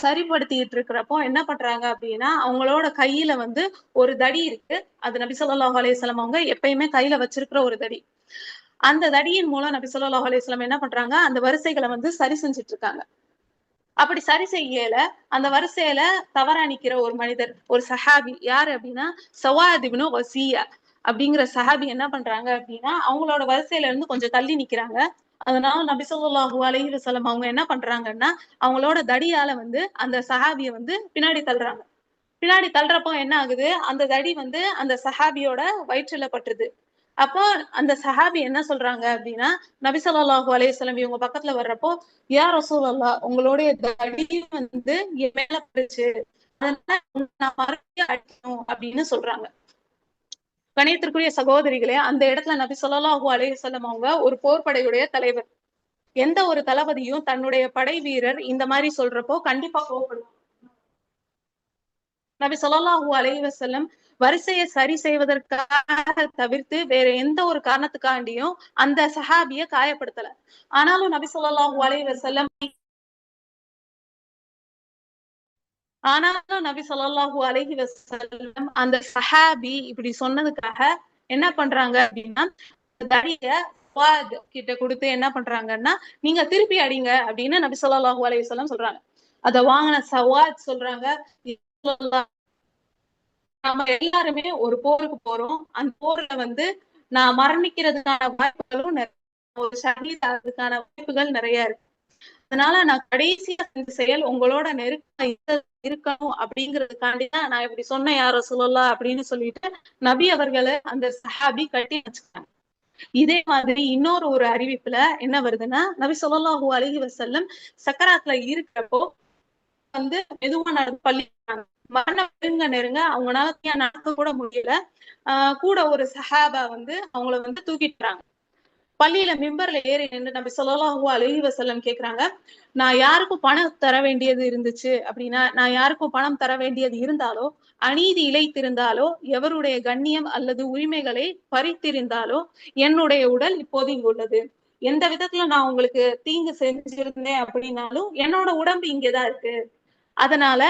சரிப்படுத்திட்டு இருக்கிறப்போ என்ன பண்றாங்க அப்படின்னா அவங்களோட கையில வந்து ஒரு தடி இருக்கு. அது நபி ஸல்லல்லாஹு அலைஹி வஸல்லம் அவங்க எப்பயுமே கையில வச்சிருக்கிற ஒரு தடி. அந்த தடியின் மூலம் நபி ஸல்லல்லாஹு அலைஹி வஸல்லம் என்ன பண்றாங்க, அந்த வரிசைகளை வந்து சரி செஞ்சுட்டு இருக்காங்க. அப்படி சரி செய்யல அந்த வரிசையில தவறா நிக்கிற ஒரு மனிதர், ஒரு சஹாபி யாரு அப்படின்னா சவாத் இப்னு வசியா அப்படிங்கிற சஹாபி என்ன பண்றாங்க அப்படின்னா அவங்களோட வரிசையில இருந்து கொஞ்சம் தள்ளி நிக்கிறாங்க. அதனால நபி ஸல்லல்லாஹு அலைஹி வஸல்லம் அவங்க என்ன பண்றாங்கன்னா அவங்களோட தடியால வந்து அந்த சஹாபியை வந்து பின்னாடி தள்ளுறாங்க. பின்னாடி தள்ளுறப்போ என்ன ஆகுது, அந்த தடி வந்து அந்த சஹாபியோட வயிற்றுல பட்டுருது. அப்போ அந்த சஹாபி என்ன சொல்றாங்க அப்படின்னா நபி ஸல்லல்லாஹு அலைஹி வஸல்லம் இவங்க பக்கத்துல வர்றப்போ யா ரசூலல்லாஹ் உங்களுடைய தடி வந்து என் மேல பட்டுச்சு, அதனால நான் மறுபடியும் அடிக்கணும் அப்படின்னு சொல்றாங்க. கணியத்திற்குரிய சகோதரிகளே, அந்த இடத்துல நபி ஸல்லல்லாஹு அலைஹி வஸல்லம் அவங்க ஒரு போர்படையுடைய தலைவர். எந்த ஒரு தளபதியும் தன்னுடைய படை வீரர் இந்த மாதிரி சொல்றப்போ கண்டிப்பா கோவப்படுவாங்க. நபி ஸல்லல்லாஹு அலைஹி வஸல்லம் வரிசையை சரி செய்வதற்காக தவிர்த்து வேற எந்த ஒரு காரணத்துக்காண்டியும் அந்த சஹாபிய காயப்படுத்தல. ஆனாலும் நபி ஸல்லல்லாஹு அலைஹி வஸல்லம் அந்த சஹாபி இப்படி சொன்னதுக்காக என்ன பண்றாங்க அப்படின்னா தடிய கிட்ட கொடுத்து என்ன பண்றாங்கன்னா நீங்க திருப்பி அடிங்க அப்படின்னு நபி ஸல்லல்லாஹு அலைஹி வஸல்லம் சொல்றாங்க. அத வாங்கின சவாத் சொல்றாங்க, நம்ம எல்லாருமே ஒரு போருக்கு போறோம், அந்த போர்ல வந்து நான் மரணிக்கிறதுக்கான வாய்ப்புகளும் ஒரு ஷஹீத் ஆகிறதுக்கான வாய்ப்புகள் நிறைய இருக்கு. அதனால நான் கடைசியா செஞ்ச செயல் உங்களோட நெருக்கம் இருக்கணும் அப்படிங்கிறதுக்காண்டிதான் நான் இப்படி சொன்னேன் யார சொல்லலாம் அப்படின்னு சொல்லிட்டு நபி அவர்களை அந்த சஹாபி கட்டி வச்சுக்காங்க. இதே மாதிரி இன்னொரு ஒரு அறிவிப்புல என்ன வருதுன்னா, நபி ஸல்லல்லாஹு அலைஹி வஸல்லம் சக்கராத்ல இருக்கிறப்போ வந்து மெதுவா நடந்து பள்ளி மரணம் நெருங்க நெருங்க அவங்களால நடக்க கூட முடியல. கூட ஒரு சஹாபா வந்து அவங்கள வந்து தூக்கிட்டாங்க. பள்ளியில மிம்பர்ல ஏறி நின்று நபி ஸல்லல்லாஹு அலைஹி வஸல்லம் கேக்குறாங்க, நான் யாருக்கும் பணம் தர வேண்டியது இருந்துச்சு அப்படின்னா, நான் யாருக்கும் பணம் தர வேண்டியது இருந்தாலோ, அநீதி இழைத்திருந்தாலோ, எவருடைய கண்ணியம் அல்லது உரிமைகளை பறித்திருந்தாலோ, என்னுடைய உடல் இப்போது இங்கு உள்ளது. எந்த விதத்துல நான் உங்களுக்கு தீங்கு செஞ்சிருந்தேன் அப்படின்னாலும், என்னோட உடம்பு இங்கதான் இருக்கு. அதனால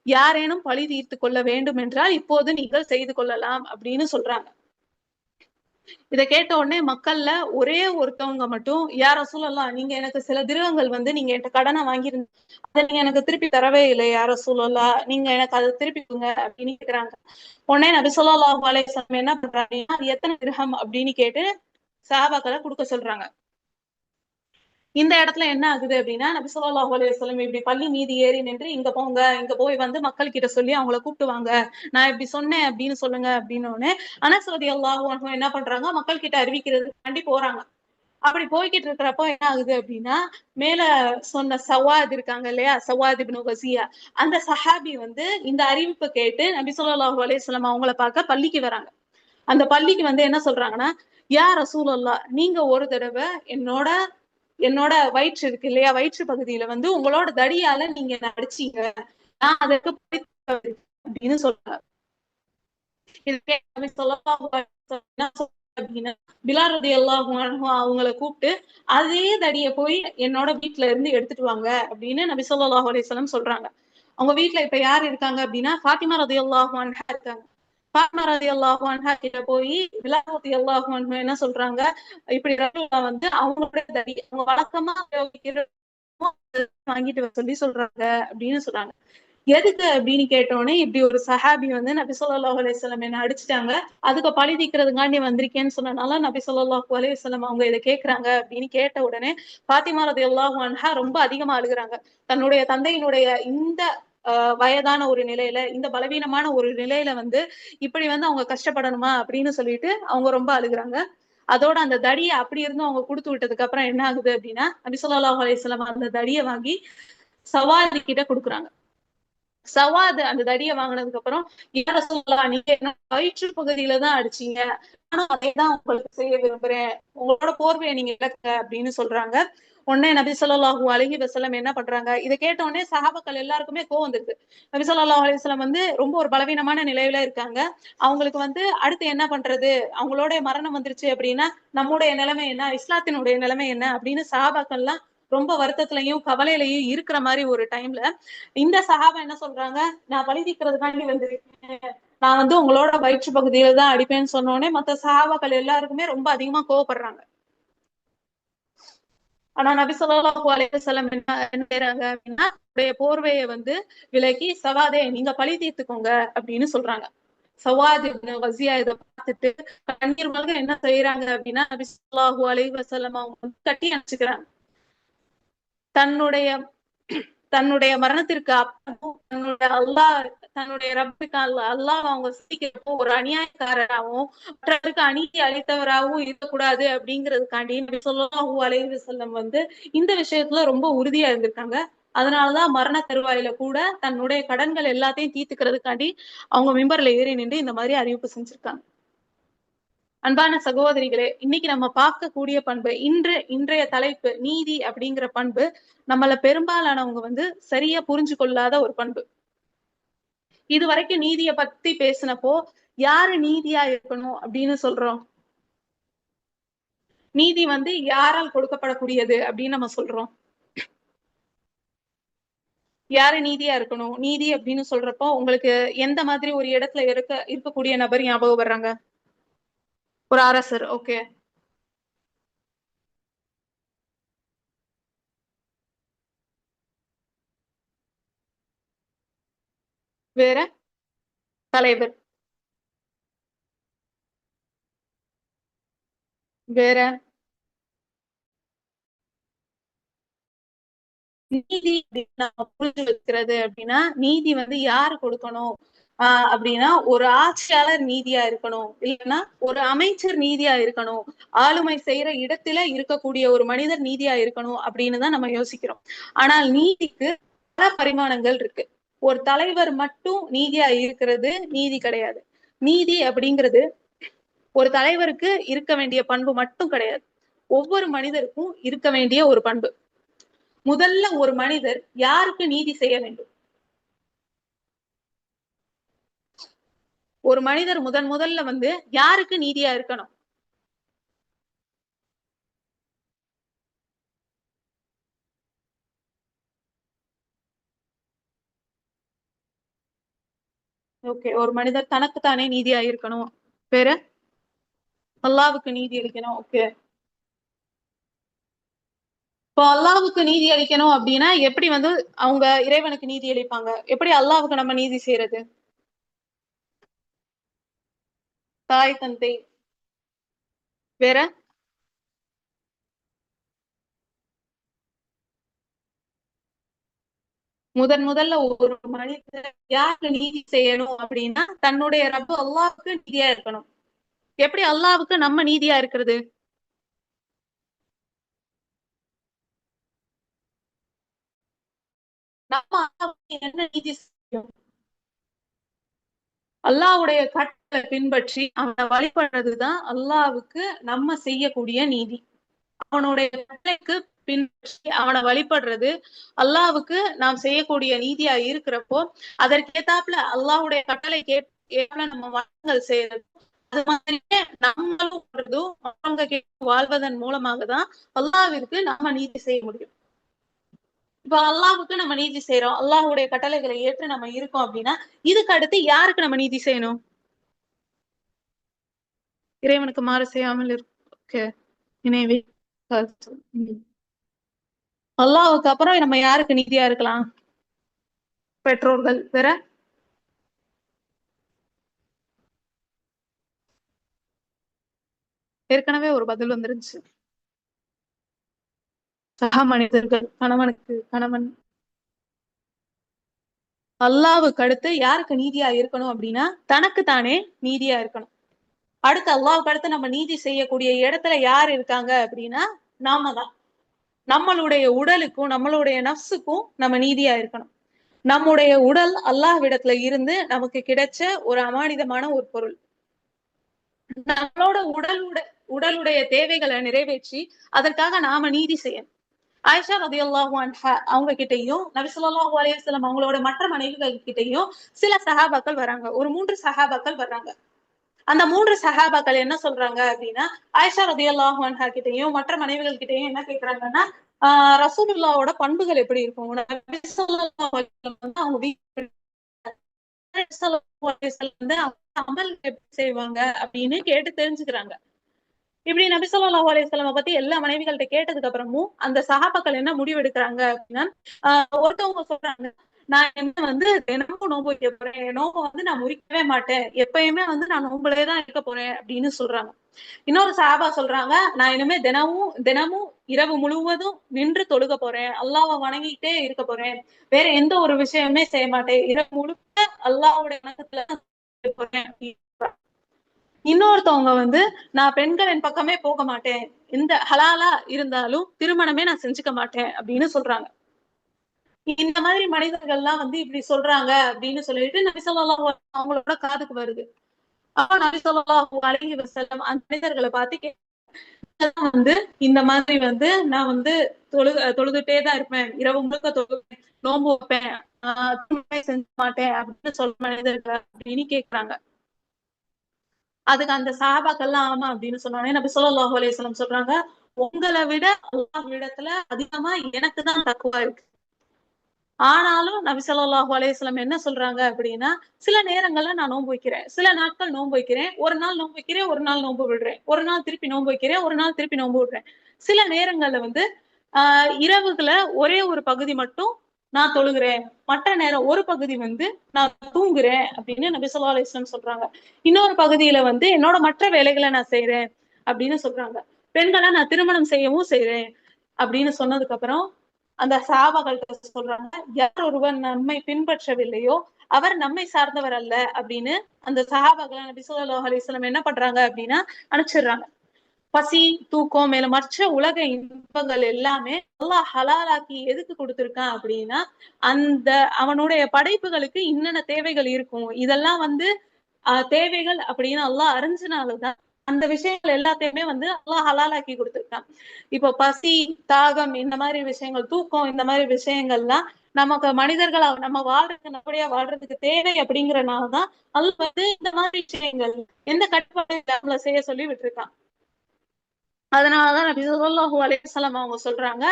யாரேனும் பழி தீர்த்துக் கொள்ள வேண்டும் என்றால் இப்போது நீங்கள் செய்து கொள்ளலாம் அப்படின்னு சொல்றாங்க. இத கேட்ட உடனே மக்கள்ல ஒரே ஒருத்தவங்க மட்டும், "யா ரசூலல்லாஹ், நீங்க எனக்கு சில திரகங்கள் வந்து நீங்க என்ட்ட கடன அத நீங்க எனக்கு திருப்பி தரவே இல்ல யா ரசூலல்லாஹ். நீங்க எனக்கு அத திருப்பி குடுங்க" அப்படின்னு கேக்குறாங்க. உடனே நபி ஸல்லல்லாஹு அலைஹி வஸல்லம் என்ன பண்றாங்கன்னா, "அது எத்தன திர்ஹம்?" அப்படின்னு கேட்டு சஹாபாக்கள குடுக்க சொல்றாங்க. இந்த இடத்துல என்ன ஆகுது அப்படின்னா, நபி ஸல்லல்லாஹு அலைஹி வஸல்லம் இப்படி பள்ளி மீது ஏறி நின்று, "இங்க போங்க, இங்க போய் வந்து மக்கள் கிட்ட சொல்லி அவங்கள கூப்பிட்டு வாங்க. நான் இப்படி சொன்னேன் அப்படின்னு சொல்லுங்க" அப்படின்னோனே, அனஸ் ரலியல்லாஹு அன்ஹு என்ன பண்றாங்க, மக்கள் கிட்ட அறிவிக்கிறதுக்காண்டி போறாங்க. அப்படி போய்க்கிட்டு இருக்கிறப்போ என்ன ஆகுது அப்படின்னா, மேல சொன்ன சவாத் இருக்காங்க இல்லையா? சவாத் இப்னு வஸியா. அந்த சஹாபி வந்து இந்த அறிவிப்ப கேட்டு நபி ஸல்லல்லாஹு அலைஹி வஸல்லம் அவங்கள பார்க்க பள்ளிக்கு வராங்க. அந்த பள்ளிக்கு வந்து என்ன சொல்றாங்கன்னா, "யா ரசூலல்லாஹ், நீங்க ஒரு தடவ என்னோட என்னோட வயிற்று இருக்கு இல்லையா? வயிற்று பகுதியில வந்து உங்களோட தடியால நீங்க என்ன அடிச்சீங்க. நான் அதற்கு அப்படின்னு சொல்றாங்க. இது கேட்ட நபி ஸல்லல்லாஹு அலைஹி வஸல்லம் என்ன சொல்றாங்க அப்படின்னா, பிலால் ரலியல்லாஹு அன்ஹு அவங்கள கூப்பிட்டு, அதே தடிய போய் என்னோட வீட்ல இருந்து எடுத்துட்டு வாங்க அப்படின்னு நபி ஸல்லல்லாஹு அலைஹி வஸல்லம் சொல்றாங்க. அவங்க வீட்ல இப்ப யார் இருக்காங்க அப்படின்னா, ஃபாத்திமா ரலியல்லாஹு அன்ஹா இருக்காங்க. ஃபாத்திமா ரலியல்லாஹு அன்ஹா கிட்ட போய் பிலால் ரலியல்லாஹு அன்ஹு என்ன சொல்றாங்க, இப்படி ரசூலுல்லாஹ் வந்து அவங்களோட தடி அவங்க வழக்கமா உபயோகிக்கிற வாங்கிட்டு வர சொல்லி சொல்றாங்க அப்படின்னு சொல்றாங்க. எதுக்கு அப்படின்னு கேட்டோனே, இப்படி ஒரு சஹாபி வந்து நபி ஸல்லல்லாஹு அலைஹி வஸல்லம் என்ன அடிச்சுட்டாங்க. அதுக்கு பழி தீர்க்கிறதுக்காண்டி வந்திருக்கேன்னு சொன்னனால நபி ஸல்லல்லாஹு அலைஹி வஸல்லம் அவங்க இத கேட்கறாங்க அப்படின்னு கேட்ட உடனே, ஃபாத்திமா ரலியல்லாஹு அன்ஹா ரொம்ப அதிகமா அழுகுறாங்க. தன்னுடைய தந்தையினுடைய இந்த அ வயதான ஒரு நிலையில, இந்த பலவீனமான ஒரு நிலையில வந்து, இப்படி வந்து அவங்க கஷ்டப்படணுமா அப்படின்னு சொல்லிட்டு அவங்க ரொம்ப அழுகுறாங்க. அதோட அந்த தடிய அப்படி இருந்தும் அவங்க குடுத்து விட்டதுக்கு அப்புறம் என்ன ஆகுது அப்படின்னா, நபி ஸல்லல்லாஹு அலைஹி வஸல்லம் அந்த தடிய வாங்கி சவாரி கிட்ட குடுக்குறாங்க. சவாது அந்த தடிய வாங்குனதுக்கு அப்புறம், "யா ரசூலல்லாஹ், நீங்க என்ன வயிற்று பகுதியில தான் அடிச்சீங்க. நானும் அதே தான் உங்களுக்கு செய்ய விரும்புறேன். உங்களோட போர்வைய நீங்க இழக்க" அப்படின்னு சொல்றாங்க. உடனே நபி ஸல்லல்லாஹு அலைஹி வஸல்லம் என்ன பண்றாங்க, இத கேட்ட உடனே சஹாபாக்கள் எல்லாருக்குமே கோவம் வந்துருது. நபி ஸல்லல்லாஹு அலைஹி வஸல்லம் வந்து ரொம்ப ஒரு பலவீனமான நிலையில இருக்காங்க. அவங்களுக்கு வந்து அடுத்து என்ன பண்றது? அவங்களோட மரணம் வந்துருச்சு அப்படின்னா, நம்முடைய நிலைமை என்ன? இஸ்லாத்தினுடைய நிலைமை என்ன? அப்படின்னு சஹாபாக்கள்லாம் ரொம்ப வருத்தத்திலயும், கவலையிலயும் இருக்கிற மாரி ஒரு டைம்ல, இந்த சஹாபா என்ன சொல்றாங்க, "நான் பழி தீர்க்கிறதுக்காண்டி வந்திருக்கேன். நான் வந்து உங்களோட வயிற்று பகுதியில தான் அடிப்பேன்னு" சொன்னோனே, மத்த சஹாபாக்கள் எல்லாருக்குமே ரொம்ப அதிகமா கோவப்படுறாங்க. ஆனா நபி ஸல்லல்லாஹு அலைஹி வஸல்லம் என்ன என்ன செய்றாங்க அப்படின்னா, "உடைய போர்வைய வந்து விலக்கி, சவாதே நீங்க பழி தீர்த்துக்கோங்க" அப்படின்னு சொல்றாங்க. சவாத் இப்னு வஸியா இத பார்த்துட்டு கண்ணீர் மல்க என்ன செய்றாங்க அப்படின்னா, நபி ஸல்லல்லாஹு அலைஹி வஸல்லம் அவங்க வந்து கட்டி அணைச்சுக்கிறாங்க. தன்னுடைய தன்னுடைய மரணத்திற்கு அப்புறமும் தன்னுடைய ரப்புக்கு அல்லாஹ் அவங்க சிரிக்கிறப்போ ஒரு அநியாயக்காரராகவும், மற்றவருக்கு அநீதி அளித்தவராகவும் இருக்கக்கூடாது அப்படிங்கிறதுக்காண்டி நபி ஸல்லல்லாஹு அலைஹி வஸல்லம் வந்து இந்த விஷயத்துல ரொம்ப உறுதியா இருந்திருக்காங்க. அதனாலதான் மரண தருவாயில கூட தன்னுடைய கடன்கள் எல்லாத்தையும் தீர்த்துக்கிறதுக்காண்டி அவங்க மிம்பர்ல ஏறி நின்று இந்த மாதிரி அறிவிப்பு செஞ்சிருக்காங்க. அன்பான சகோதரிகளே, இன்னைக்கு நம்ம பார்க்கக்கூடிய பண்பு, இன்றைய தலைப்பு நீதி அப்படிங்கிற பண்பு, நம்மள பெரும்பாலானவங்க வந்து சரியா புரிஞ்சு கொள்ளாத ஒரு பண்பு. இதுவரைக்கும் நீதிய பத்தி பேசினப்போ, யாரு நீதியா இருக்கணும் அப்படின்னு சொல்றோம்? நீதி வந்து யாரால் கொடுக்கப்படக்கூடியது அப்படின்னு நம்ம சொல்றோம்? யாரு நீதியா இருக்கணும்? நீதி அப்படின்னு சொல்றப்போ, உங்களுக்கு எந்த மாதிரி ஒரு இடத்துல இருக்கக்கூடிய நபர் ஞாபகம் வர்றாங்க? ஒரு அரசர். ஓகே. வேற? தலைவர். வேற? நீதி அப்படின்னு நம்ம புரிஞ்சு வைக்கிறது அப்படின்னா, நீதி வந்து யாரு கொடுக்கணும்? அப்படின்னா ஒரு ஆட்சியாளர் நீதியா இருக்கணும், இல்லைன்னா ஒரு அமைச்சர் நீதியா இருக்கணும், ஆளுமை செய்யற இடத்துல இருக்கக்கூடிய ஒரு மனிதர் நீதியா இருக்கணும் அப்படின்னு தான் நம்ம யோசிக்கிறோம். ஆனால் நீதிக்கு பல பரிமாணங்கள் இருக்கு. ஒரு தலைவர் மட்டும் நீதியா இருக்கிறது நீதி கிடையாது. நீதி அப்படிங்கிறது ஒரு தலைவருக்கு இருக்க வேண்டிய பண்பு மட்டும் கிடையாது. ஒவ்வொரு மனிதருக்கும் இருக்க வேண்டிய ஒரு பண்பு. முதல்ல ஒரு மனிதர் யாருக்கு நீதி செய்ய வேண்டும்? ஒரு மனிதர் முதல்ல வந்து யாருக்கு நீதியா இருக்கணும்? ஓகே. ஒரு மனிதர் தனக்குத்தானே நீதியா இருக்கணும். வேற? அல்லாவுக்கு நீதி அளிக்கணும். ஓகே. இப்போ அல்லாவுக்கு நீதி அளிக்கணும் அப்படின்னா எப்படி வந்து அவங்க இறைவனுக்கு நீதி அளிப்பாங்க? எப்படி அல்லாவுக்கு நம்ம நீதி செய்யறது? தாய், தந்தை. வேற? முதல்ல ஒரு மனிதர் யாருக்கு நீதி செய்யணும் அப்படின்னா தன்னுடைய ரப்பு அல்லாவுக்கு நீதியா இருக்கணும். எப்படி அல்லாவுக்கு நம்ம நீதியா இருக்கிறது? நம்ம அல்லாவுக்கு என்ன நீதி செய்யும்? அல்லாஹ்வுடைய கட்டளை பின்பற்றி அவனை வழிபடுறதுதான் அல்லாஹ்வுக்கு நம்ம செய்யக்கூடிய நீதி. அவனுடைய கட்டளைக்கு பின்பற்றி அவனை வழிபடுறது அல்லாஹ்வுக்கு நாம் செய்யக்கூடிய நீதியா இருக்கிறப்போ, அதற்கேத்தாப்புல அல்லாஹ்வுடைய கட்டளை ஏத்தாப்புல நம்ம வணக்கங்கள் செய்யறது. அது மாதிரியே நம்மளும் மற்றவங்க கேட்டு வாழ்வதன் மூலமாக தான் அல்லாஹ்விற்கு நாம நீதி செய்ய முடியும். இப்ப அல்லாஹ்வுக்கு நம்ம நீதி செய்றோம். அல்லாஹ்வுடைய கட்டளைகளை ஏற்று நம்ம இருக்கோம் அப்படின்னா, இதுக்கு அடுத்து யாருக்கு நம்ம நீதி செய்யணும்? இறைவனுக்கு மாறு செய்யாமல் இருக்க நினைவே அல்லாஹ்வுக்கு அப்புறம் நம்ம யாருக்கு நீதியா இருக்கலாம்? பெற்றோர்கள். வேற? ஏற்கனவே ஒரு பதில் வந்துருச்சு. சக மனிதர்கள். கணவனுக்கு கணவன். அல்லாஹ்வுக்கு அடுத்து யாருக்கு நீதியா இருக்கணும் அப்படின்னா, தனக்கு தானே நீதியா இருக்கணும். அடுத்து அல்லாஹ்வுக்கு அடுத்து நம்ம நீதி செய்யக்கூடிய இடத்துல யார் இருக்காங்க அப்படின்னா, நாம தான். நம்மளுடைய உடலுக்கும், நம்மளுடைய நஃப்ஸுக்கும் நம்ம நீதியா இருக்கணும். நம்முடைய உடல் அல்லாஹ்விடத்துல இருந்து நமக்கு கிடைச்ச ஒரு அமானிதமான ஒரு பொருள். நம்மளோட உடலுடைய தேவைகளை நிறைவேற்றி அதற்காக நாம நீதி செய்யணும். ஆயிஷா ரலியல்லாஹு அன்ஹா அவங்க கிட்டயும் நபி ஸல்லல்லாஹு அலைஹி வஸல்லம் அவங்களோட மற்ற மனைவிகள் கிட்டயும் சில சஹாபாக்கள் வராங்க. ஒரு 3 சஹாபாக்கள் வர்றாங்க. அந்த 3 சஹாபாக்கள் என்ன சொல்றாங்க அப்படின்னா, ஆயிஷா ரலியல்லாஹு அன்ஹா கிட்டயும் மற்ற மனைவிகள் கிட்டயும் என்ன கேக்குறாங்கன்னா, ரசூலுல்லாஹ்வோட பண்புகள் எப்படி இருக்கும்? நபி ஸல்லல்லாஹு அலைஹி வஸல்லம் வந்து அவங்க வீட்ல நபி ஸல்லல்லாஹு அலைஹி வஸல்லம் வந்து அமல் எப்படி செய்வாங்க அப்படின்னு கேட்டு தெரிஞ்சுக்கிறாங்க. இப்படி நபி ஸல்லல்லாஹு அலைஹி வஸல்லம் பத்தி எல்லா மனைவிகள்ட்ட கேட்டதுக்கு அப்புறமும் அந்த சஹாபாக்கள் என்ன முடிவு எடுக்கிறாங்க அப்படின்னா, ஒருத்தவங்க சொல்றாங்க, நான் என்ன வந்து தினமும் நோன்பு வைக்க போறேன். என் நோன்பை வந்து நான் முறிக்கவே மாட்டேன். எப்பயுமே வந்து நான் நோன்புலயே தான் இருக்க போறேன் அப்படின்னு சொல்றாங்க. இன்னொரு சஹாபா சொல்றாங்க, நான் இனிமே தினமும் தினமும் இரவு முழுவதும் நின்று தொழுக போறேன். அல்லாஹ்வை வணங்கிட்டே இருக்க போறேன். வேற எந்த ஒரு விஷயமே செய்ய மாட்டேன். இரவு முழுக்க அல்லாஹ்வுடைய வணக்கத்துல தான் இருக்க போறேன் அப்படின்னு இன்னொருத்தவங்க வந்து நான் பெண்களின் பக்கமே போக மாட்டேன். இந்த ஹலாலா இருந்தாலும் திருமணமே நான் செஞ்சுக்க மாட்டேன் அப்படின்னு சொல்றாங்க. இந்த மாதிரி மனிதர்கள்லாம் வந்து இப்படி சொல்றாங்க அப்படின்னு சொல்லிட்டு நபி ஸல்லல்லாஹு அலைஹி வஸல்லம் அவங்களோட காதுக்கு வருது. அப்ப நபி ஸல்லல்லாஹு அலைஹி வஸல்லம் அந்த மனிதர்களை பார்த்து வந்து இந்த மாதிரி வந்து நான் வந்து தொழுதுட்டே தான் இருப்பேன். இரவு முழுக்க தொழுவேன், நோன்பு வைப்பேன், திருமணமே செஞ்ச மாட்டேன் அப்படின்னு சொல்ற மனிதர்கள் அப்படின்னு கேக்குறாங்க. அதுக்கு அந்த சஹாபாக்கள்லாம் ஆமா அப்படின்னு சொன்னோனே நபி ஸல்லல்லாஹு அலைஹி வஸல்லம் சொல்றாங்க, உங்களை விட அல்லாஹ்விடத்துல அதிகமா எனக்கு தான் தக்வா இருக்கு. ஆனாலும் நபி ஸல்லல்லாஹு அலைஹி வஸல்லம் என்ன சொல்றாங்க அப்படின்னா, சில நேரங்கள்ல நான் நோன்பு வைக்கிறேன். சில நாட்கள் நோன்பு வைக்கிறேன். ஒரு நாள் நோன்பு வைக்கிறேன், ஒரு நாள் நோன்பு விடுறேன். ஒரு நாள் திருப்பி நோன்பு வைக்கிறேன், ஒரு நாள் திருப்பி நோன்பு விடுறேன். சில நேரங்கள்ல வந்து ஆ இரவுல ஒரே ஒரு பகுதி மட்டும் நான் தொழுகிறேன். மற்ற நேரம் ஒரு பகுதி வந்து நான் தூங்குறேன் அப்படின்னு நபி ஸல்லல்லாஹு அலைஹி வஸல்லம் சொல்றாங்க. இன்னொரு பகுதியில வந்து என்னோட மற்ற வேலைகளை நான் செய்றேன் அப்படின்னு சொல்றாங்க. பெண்கள நான் திருமணம் செய்யவும் செய்றேன் அப்படின்னு சொன்னதுக்கு அப்புறம் அந்த சஹாபாக்கள் சொல்றாங்க, யார் ஒருவன் நம்மை பின்பற்றவில்லையோ அவர் நம்மை சார்ந்தவர் அல்ல அப்படின்னு அந்த சஹாபாக்கள் நபி ஸல்லல்லாஹு அலைஹி வஸல்லம் என்ன பண்றாங்க அப்படின்னா அனுப்பிச்சிடுறாங்க. பசி, தூக்கம், மேல மற்ற உலக இன்பங்கள் எல்லாமே அல்லாஹ் ஹலாலாக்கி எதுக்கு கொடுத்திருக்கான் அப்படின்னா, அந்த அவனுடைய படைப்புகளுக்கு இன்னென்ன தேவைகள் இருக்கும். இதெல்லாம் வந்து தேவைகள் அப்படின்னு அல்லாஹ் அறிஞ்சனாலதான் அந்த விஷயங்கள் எல்லாத்தையுமே வந்து அல்லாஹ் ஹலாலாக்கி கொடுத்திருக்கான். இப்போ பசி, தாகம் இந்த மாதிரி விஷயங்கள், தூக்கம் இந்த மாதிரி விஷயங்கள்லாம் நமக்கு மனிதர்களா நம்ம வாழ்றதுக்கு நல்லபடியா வாழ்றதுக்கு தேவை அப்படிங்கறனாலதான் அல்லாஹ் வந்து இந்த மாதிரி விஷயங்கள் எந்த கட்டுப்பாடும் நம்மள செய்ய சொல்லி விட்டுருக்கான். அதனாலதான் நபி ஸல்லல்லாஹு அலைஹி வஸல்லம் அவங்க சொல்றாங்க,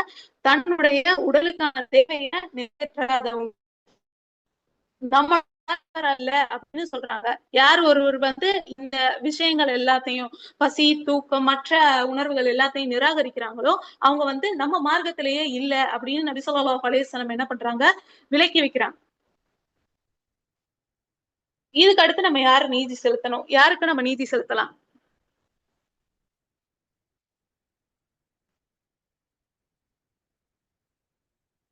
தன்னுடைய உடலுக்கான தேவையை நிறைவேற்றாதவங்க நம்ம அல்ல அப்படின்னு சொல்றாங்க. யார் ஒருவர் வந்து இந்த விஷயங்கள் எல்லாத்தையும் பசி, தூக்கம், மற்ற உணர்வுகள் எல்லாத்தையும் நிராகரிக்கிறாங்களோ அவங்க வந்து நம்ம மார்க்கத்திலேயே இல்ல அப்படின்னு நபி ஸல்லல்லாஹு அலைஹி வஸல்லம் என்ன பண்றாங்க, விலக்கி வைக்கிறாங்க. இதுக்கு அடுத்து நம்ம யாரு நீதி செலுத்தணும்? யாருக்கு நம்ம நீதி செலுத்தலாம்?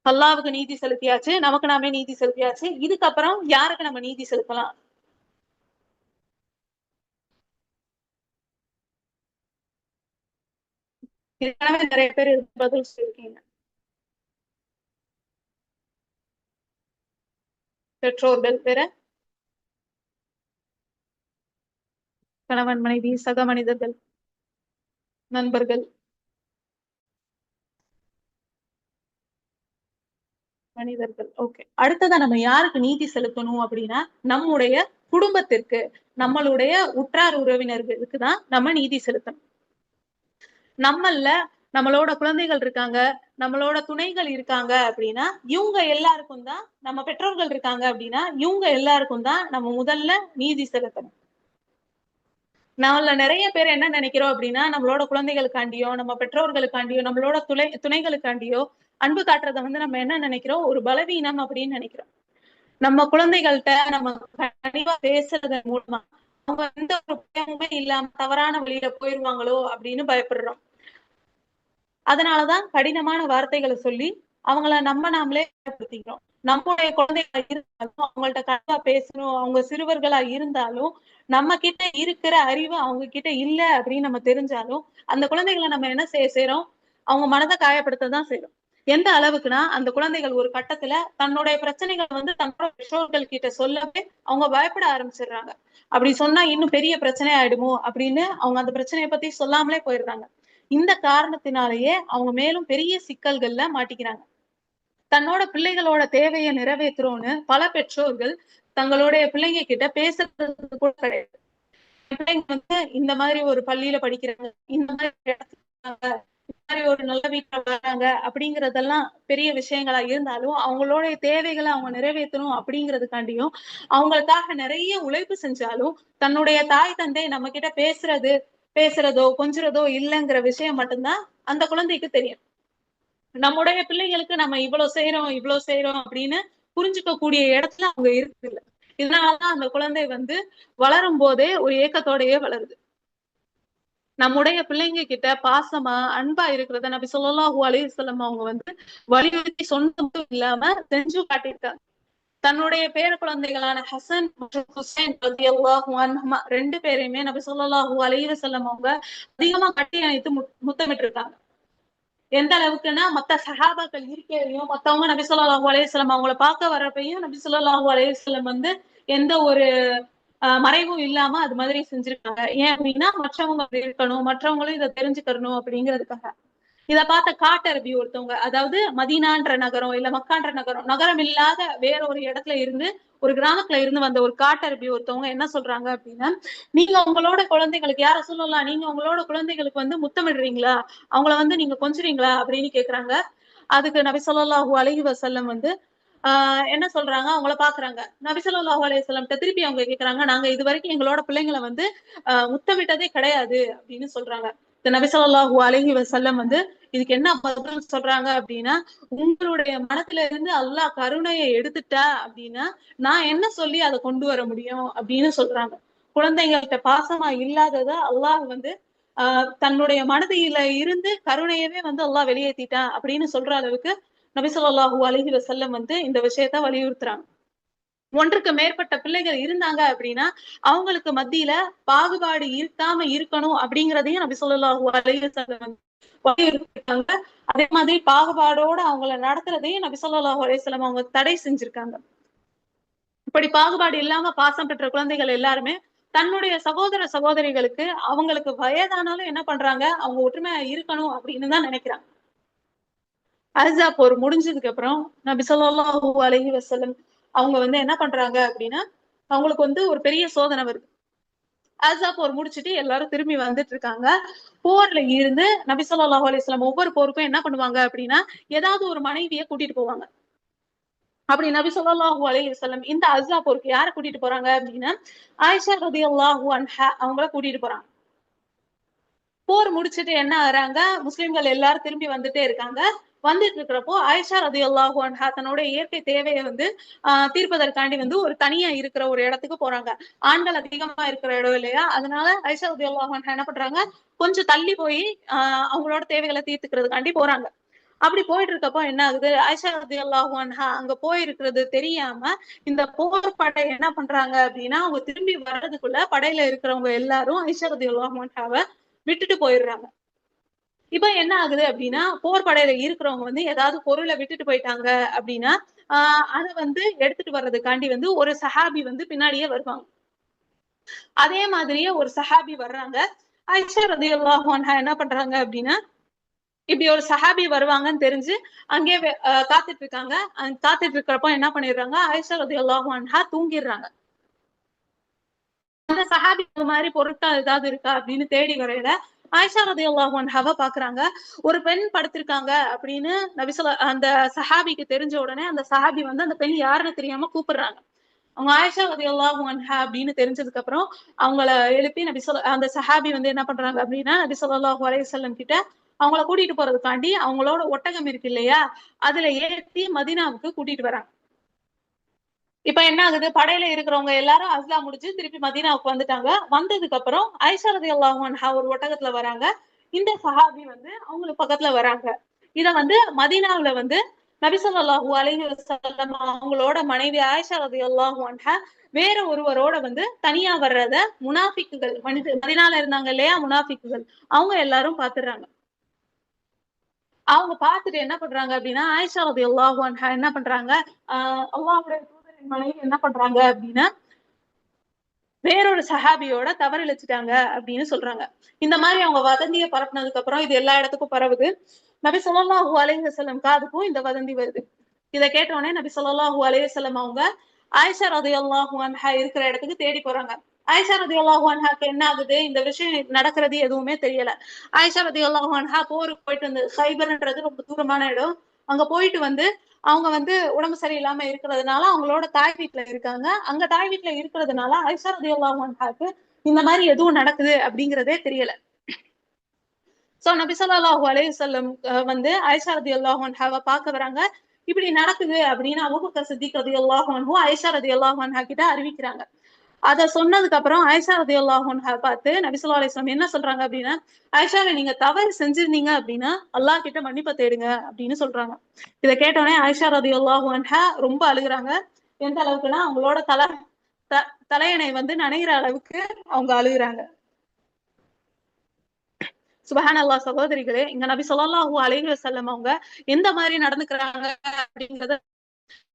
அல்லாஹ்வுக்கு நீதி செலுத்தியாச்சு, நமக்கு நாமே நீதி செலுத்தியாச்சு. இதுக்கப்புறம் யாருக்கு நம்ம நீதி செலுத்தலாம்? ஏற்கனவே நிறைய பேர் இதுக்கு பதில் சொல்லியிருக்கீங்க. பெற்றோர்கள் வேற, கணவன், மனைவி, சக மனிதர்கள், நண்பர்கள், மனிதர்கள். ஓகே. அடுத்ததா நம்ம யாருக்கு நீதி செலுத்தணும் அப்படின்னா, நம்முடைய குடும்பத்திற்கு, நம்மளுடைய உற்றார் உறவினர்களுக்கு தான் நம்ம நீதி செலுத்தணும். நம்மள்ல நம்மளோட குழந்தைகள் இருக்காங்க, நம்மளோட துணைகள் இருக்காங்க அப்படின்னா, இவங்க எல்லாருக்கும் தான் நம்ம பெற்றோர்கள் இருக்காங்க அப்படின்னா, இவங்க எல்லாருக்கும் தான் நம்ம முதல்ல நீதி செலுத்தணும். நம்மள நெறைய பேர் என்ன நெனைக்கிறோம் அப்படின்னா, நம்மளோட குழந்தைகளுக்காண்டியோ, நம்ம பெற்றோர்களுக்காண்டியோ, நம்மளோட துணைகளுக்காண்டியோ அன்பு காட்டுறத வந்து நம்ம என்ன நெனைக்கிறோம், ஒரு பலவீனம் அப்படின்னு நெனைக்கிறோம். நம்ம குழந்தைகள்ட்ட நம்ம கண்டிப்பா பேசுறதன் மூலமா, அவங்க எந்த ஒரு பயமுமே இல்லாம தவறான வழியில போயிருவாங்களோ அப்படின்னு பயப்படுறோம். அதனாலதான் கடினமான வார்த்தைகள சொல்லி, அவங்கள நம்ம நாமளே காயப்படுத்திக்கிறோம். நம்முடைய குழந்தைகளா இருந்தாலும், அவங்கள்ட்ட கண்டிப்பா பேசணும். அவங்க சிறுவர்களா இருந்தாலும், நம்ம கிட்ட இருக்கிற அறிவு அவங்க கிட்ட இல்ல அப்படின்னு நம்ம தெரிஞ்சாலும், அந்த குழந்தைகள நம்ம என்ன செய்றோம்? அவங்க மனத காயப்படுத்த தான் செய்றோம். எந்த அளவுக்குன்னா, அந்த குழந்தைகள் ஒரு கட்டத்துல தன்னுடைய பிரச்சனைகள வந்து தன்னோட பெற்றோர்கள் கிட்ட சொல்லவே அவங்க பயப்பட ஆரம்பிச்சுடுறாங்க. அப்படி சொன்னா இன்னும் பெரிய பிரச்சனை ஆயிடுமோ அப்படின்னு அவங்க அந்த பிரச்சனைய பத்தி சொல்லாமலே போயிடுறாங்க. இந்த காரணத்தினாலேயே அவங்க மேலும் பெரிய சிக்கல்கள்ல மாட்டிக்கிறாங்க. தன்னோட பிள்ளைகளோட தேவைய நிறைவேத்துறோம்னு பல பெற்றோர்கள் தங்களுடைய பிள்ளைங்க கிட்ட பேசுறது கூட கிடையாது. பிள்ளைங்க வந்து இந்த மாதிரி ஒரு பள்ளியில படிக்கிறாங்க, இந்த மாதிரி இடத்துல இருக்காங்க, இந்த மாதிரி ஒரு நல்ல வீட்டுல வராங்க அப்படிங்கறதெல்லாம் பெரிய விஷயங்களா இருந்தாலும், அவங்களுடைய தேவைகளை அவங்க நிறைவேற்றணும் அப்படிங்கிறதுக்காண்டியும், அவங்களுக்காக நிறைய உழைப்பு செஞ்சாலும், தன்னுடைய தாய் தந்தை நம்ம கிட்ட பேசுறதோ, கொஞ்சுறதோ இல்லங்கிற விஷயம் மட்டும்தான் அந்த குழந்தைக்கு தெரியும். நம்முடைய பிள்ளைங்களுக்கு நம்ம இவ்வளவு செய்றோம் அப்படின்னு புரிஞ்சுக்க கூடிய இடத்துல அவங்க இருக்குல்ல. இதனாலதான் அந்த குழந்தை வந்து வளரும் போதே ஒரு ஏக்கத்தோடயே வளருது. நம்முடைய பிள்ளைங்க கிட்ட பாசமா, அன்பா இருக்கிறத நபி ஸல்லல்லாஹு அலைஹி வஸல்லம் அவங்க வந்து வலியுறுத்தி சொன்னதும் இல்லாம செஞ்சும் காட்டியிருக்காங்க. தன்னுடைய பேர குழந்தைகளான ஹசன் மற்றும் ஹுசைன் ரலியல்லாஹு அன்ஹுமா 2 பேரையுமே நபி ஸல்லல்லாஹு அலைஹி வஸல்லம் அவங்க அதிகமா கட்டி அணைத்து முத்தமிட்டிருக்காங்க. எந்த அளவுக்குன்னா, மத்த சஹாபாக்கள் இருக்கையிலயும், மத்தவங்க நபி ஸல்லல்லாஹு அலைஹி வஸல்லம் அவங்கள பார்க்க வர்றப்பயும் நபி ஸல்லல்லாஹு அலைஹி வஸல்லம் வந்து எந்த ஒரு மறைவும் இல்லாம அது மாதிரி செஞ்சிருக்காங்க. ஏன் அப்டின்னா, மற்றவங்க அப்படி இருக்கணும், மற்றவங்களும் இத தெரிஞ்சுக்கணும் அப்படிங்கிறதுக்காக. இத பார்த்த காட்டரபி ஒருத்தவங்க, அதாவது மதீனான்ற நகரம், இல்ல மக்கான்ற நகரம், நகரம் இல்லாத வேற ஒரு இடத்துல இருந்து, ஒரு கிராமத்துல இருந்து வந்த ஒரு காட்டரபி ஒருத்தவங்க என்ன சொல்றாங்க அப்டின்னா, "நீங்க உங்களோட குழந்தைகளுக்கு யார சொல்லலாம், நீங்க உங்களோட குழந்தைகளுக்கு வந்து முத்தமிடுறீங்களா? அவங்கள வந்து நீங்க கொஞ்சுறீங்களா?" அப்படின்னு கேட்கறாங்க. அதுக்கு நபி ஸல்லல்லாஹு அலைஹி வஸல்லம் வந்து என்ன சொல்றாங்க, அவங்கள பார்க்குறாங்க. நபி ஸல்லல்லாஹு அலைஹி வஸல்லம்ட்ட திருப்பி அவங்க கேட்கறாங்க, "நாங்க இதுவரைக்கும் எங்களோட பிள்ளைங்கள வந்து முத்தமிட்டதே கிடையாது" அப்படின்னு சொல்றாங்க. நபி ஸல்லல்லாஹு அலைஹி வஸல்லம் வந்து இதுக்கு என்ன பதில் சொல்றாங்க அப்படின்னா, "உங்களுடைய மனத்துல இருந்து அல்லாஹ் கருணைய எடுத்துட்டா அப்படின்னா, நான் என்ன சொல்லி அத கொண்டு வர முடியும்?" அப்படின்னு சொல்றாங்க. குழந்தைங்கள்ட்ட பாசமா இல்லாதத அல்லாஹ் வந்து தன்னுடைய மனதில இருந்து கருணையவே வந்து அல்லாஹ் வெளியேத்திட்டான் அப்படின்னு சொல்ற அளவுக்கு நபி ஸல்லல்லாஹு அலைஹி வஸல்லம் வந்து இந்த விஷயத்த வலியுறுத்துறாங்க. ஒன்றுக்கு மேற்பட்ட பிள்ளைகள் இருந்தாங்க அப்படின்னா அவங்களுக்கு மத்தியில பாகுபாடு இருக்காம இருக்கணும் அப்படிங்கிறதையும் நபி ஸல்லல்லாஹு அலைஹி வஸல்லம் வலியுறுத்திருக்காங்க. அதே மாதிரி பாகுபாடோட அவங்கள நடத்துறதையும் நபி ஸல்லல்லாஹு அலைஹி வஸல்லம் அவங்க தடை செஞ்சிருக்காங்க. இப்படி பாகுபாடு இல்லாம பாசம் பெற்ற குழந்தைகள் எல்லாருமே தன்னுடைய சகோதர சகோதரிகளுக்கு அவங்களுக்கு வயதானாலும் என்ன பண்றாங்க, அவங்க ஒற்றுமையா இருக்கணும் அப்படின்னு தான் நினைக்கிறாங்க. அஹ்ஸாப் போர் முடிஞ்சதுக்கு அப்புறம் நபி ஸல்லல்லாஹு அலைஹி வஸல்லம் அவங்க வந்து என்ன பண்றாங்க அப்படின்னா, அவங்களுக்கு வந்து ஒரு பெரிய சோதனை வருது. அஹ்ஸாப் போர் முடிச்சுட்டு எல்லாரும் திரும்பி வந்துட்டு இருக்காங்க. போர்ல இருந்து நபி ஸல்லல்லாஹு அலைஹி வஸல்லம் ஒவ்வொரு போருக்கும் என்ன பண்ணுவாங்க அப்படின்னா, ஏதாவது ஒரு மனைவிய கூட்டிட்டு போவாங்க. அப்படி நபி ஸல்லல்லாஹு அலைஹி வஸல்லம் இந்த அஹ்ஸாப் போருக்கு யார கூட்டிட்டு போறாங்க அப்படின்னா, ஆயிஷா ரலியல்லாஹு அன்ஹா அவங்கள கூட்டிட்டு போறாங்க. போர் முடிச்சுட்டு என்ன ஆகுறாங்க, முஸ்லிம்கள் எல்லாரும் திரும்பி வந்துட்டே இருக்காங்க. வந்துட்டு இருக்கிறப்போ ஆயிஷா ரலியல்லாஹு அன்ஹா தன்னோட இயற்கை தேவைய வந்து தீர்ப்பதற்காண்டி வந்து ஒரு தனியா இருக்கிற ஒரு இடத்துக்கு போறாங்க. ஆண்கள் அதிகமா இருக்கிற இடம் இல்லையா? அதனால ஆயிஷா ரலியல்லாஹு அன்ஹா என்ன பண்றாங்க, கொஞ்சம் தள்ளி போய் அவங்களோட தேவைகள தீர்த்துக்கிறதுக்காண்டி போறாங்க. அப்படி போயிட்டு இருக்கப்போ என்ன ஆகுது, ஆயிஷா ரலியல்லாஹு அன்ஹா அங்க போயிருக்கிறது தெரியாம இந்த போர் படை என்ன பண்றாங்க அப்படின்னா, அவங்க திரும்பி வர்றதுக்குள்ள படையில இருக்கிறவங்க எல்லாரும் ஆயிஷா ரலியல்லாஹு அன்ஹாவ விட்டுட்டு போயிடுறாங்க. இப்ப என்ன ஆகுது அப்படின்னா, போர் படையில இருக்கிறவங்க வந்து ஏதாவது பொருள விட்டுட்டு போயிட்டாங்க அப்படின்னா, அத வந்து எடுத்துட்டு வர்றதுக்காண்டி வந்து ஒரு சஹாபி வந்து பின்னாடியே வருவாங்க. அதே மாதிரியே ஒரு சஹாபி வர்றாங்க. ஆயிஷா ரலியல்லாஹு அன்ஹா என்ன பண்றாங்க அப்படின்னா, இப்படி ஒரு சஹாபி வருவாங்கன்னு தெரிஞ்சு அங்கேயே காத்துட்டு இருக்காங்க. காத்துட்டு இருக்கிறப்போ என்ன பண்ணிடுறாங்க, ஆயிஷா ரலியல்லாஹு அன்ஹா தூங்கிடுறாங்க. அந்த சஹாபி இந்த மாதிரி பொருட்கள் ஏதாவது இருக்கா அப்படின்னு தேடி வரையில ஆயிஷா ரலியல்லாஹு அன்ஹாவ பாக்குறாங்க. ஒரு பெண் படுத்திருக்காங்க அப்படின்னு அந்த சஹாபிக்கு தெரிஞ்ச உடனே அந்த சஹாபி வந்து அந்த பெண் யாருன்னு தெரியாம கூப்பிடுறாங்க. அவங்க ஆயிஷா ரலியல்லாஹு அன்ஹா அப்படின்னு தெரிஞ்சதுக்கு அப்புறம் அவங்கள எழுப்பி அந்த சஹாபி வந்து என்ன பண்றாங்க அப்படின்னா நபி ஸல்லல்லாஹு அலைஹி வஸல்லம் கிட்ட அவங்கள கூட்டிட்டு போறதுக்காண்டி அவங்களோட ஒட்டகம் இருக்கு இல்லையா, அதுல ஏத்தி மதீனாவுக்கு கூட்டிட்டு வராங்க. இப்ப என்ன ஆகுது, படையில இருக்கிறவங்க எல்லாரும் ஹஜ்லா முடிச்சு திருப்பி மதீனாவுக்கு வந்துட்டாங்க. வந்ததுக்கு அப்புறம் ஆயிஷா ரலியல்லாஹு அன்ஹா ஒரு ஒட்டகத்துல வராங்க. இந்த சஹாபி வந்து அவங்களுக்கு பக்கத்துல வராங்க. இத வந்து மதீனாவுல வந்து நபி ஸல்லல்லாஹு அலைஹி வஸல்லம் அவங்களோட மனைவி ஆயிஷா ரலியல்லாஹு அன்ஹா வேற ஒருவரோட வந்து தனியா வர்றத முனாஃபிக்குகள் மதீனால இருந்தாங்க இல்லையா முனாஃபிக்குகள், அவங்க எல்லாரும் பாத்துடுறாங்க. அவங்க பாத்துட்டு என்ன பண்றாங்க அப்படின்னா, ஆயிஷா ரலியல்லாஹு அன்ஹா என்ன பண்றாங்க, அல்லாஹ்வுடைய தூதரின் மனைவி என்ன பண்றாங்க அப்படின்னா, வேறொரு சஹாபியோட தவறிழைச்சுட்டாங்க அப்படின்னு சொல்றாங்க. இந்த மாதிரி அவங்க வதந்திய பரப்புனதுக்கு அப்புறம் இது எல்லா இடத்துக்கும் பரவுது. நபி ஸல்லல்லாஹு அலைஹி வஸல்லம் காதுக்கும் இந்த வதந்தி வருது. இத கேட்ட உடனே நபி ஸல்லல்லாஹு அலைஹி வஸல்லம் அவங்க ஆயிஷா ரலியல்லாஹு அன்ஹா இருக்கிற இடத்துக்கு தேடி போறாங்க. ஆயிஷா ரலியல்லாஹு அன்ஹாக்கு என்ன ஆகுது, இந்த விஷயம் நடக்கிறது எதுவுமே தெரியல. ஆயிஷா ரலியல்லாஹு அன்ஹா போருக்கு போயிட்டு வந்து ஹைபர்ன்றது ரொம்ப தூரமான இடம். அங்க போயிட்டு வந்து அவங்க வந்து உடம்பு சரியில்லாம இருக்கிறதுனால அவங்களோட தாய் வீட்ல இருக்காங்க. அங்க தாய் வீட்ல இருக்கிறதுனால ஆயிஷா ரலியல்லாஹு அன்ஹாக்கு இந்த மாதிரி எதுவும் நடக்குது அப்படிங்கிறதே தெரியல. சோ நபி ஸல்லல்லாஹு அலைஹி வஸல்லம் வந்து ஆயிஷா ரலியல்லாஹு அன்ஹாவ பார்க்க வராங்க. இப்படி நடக்குது அப்படின்னு அபூபக்கர் சித்திக் ரலியல்லாஹு அன்ஹு ஆயிஷா ரலியல்லாஹு அன்ஹா கிட்ட அறிவிக்கிறாங்க. அத சொன்னதுக்கு அப்புறம் ஆயிஷா ரலியல்லாஹு அன்ஹா பார்த்து நபி ஸல்லல்லாஹு அலைஹி வஸல்லம் என்ன சொல்றாங்க அப்படின்னா, ஆயிஷாவே நீங்க தவறு செஞ்சிருந்தீங்க அப்படின்னா அல்லாஹ் கிட்ட மன்னிப்பு தேடுங்க அப்படின்னு சொல்றாங்க. இத கேட்டோனே ஆயிஷா ரலியல்லாஹு அன்ஹா ரொம்ப அழுகுறாங்க. எந்த அளவுக்குன்னா அவங்களோட தலையணை வந்து நனையிற அளவுக்கு அவங்க அழுகுறாங்க. சுபஹானல்லாஹ் சகோதரிகளே, இங்க நபி ஸல்லல்லாஹு அலைஹி வஸல்லம் அவங்க எந்த மாதிரி நடந்துக்கிறாங்க அப்படிங்கறத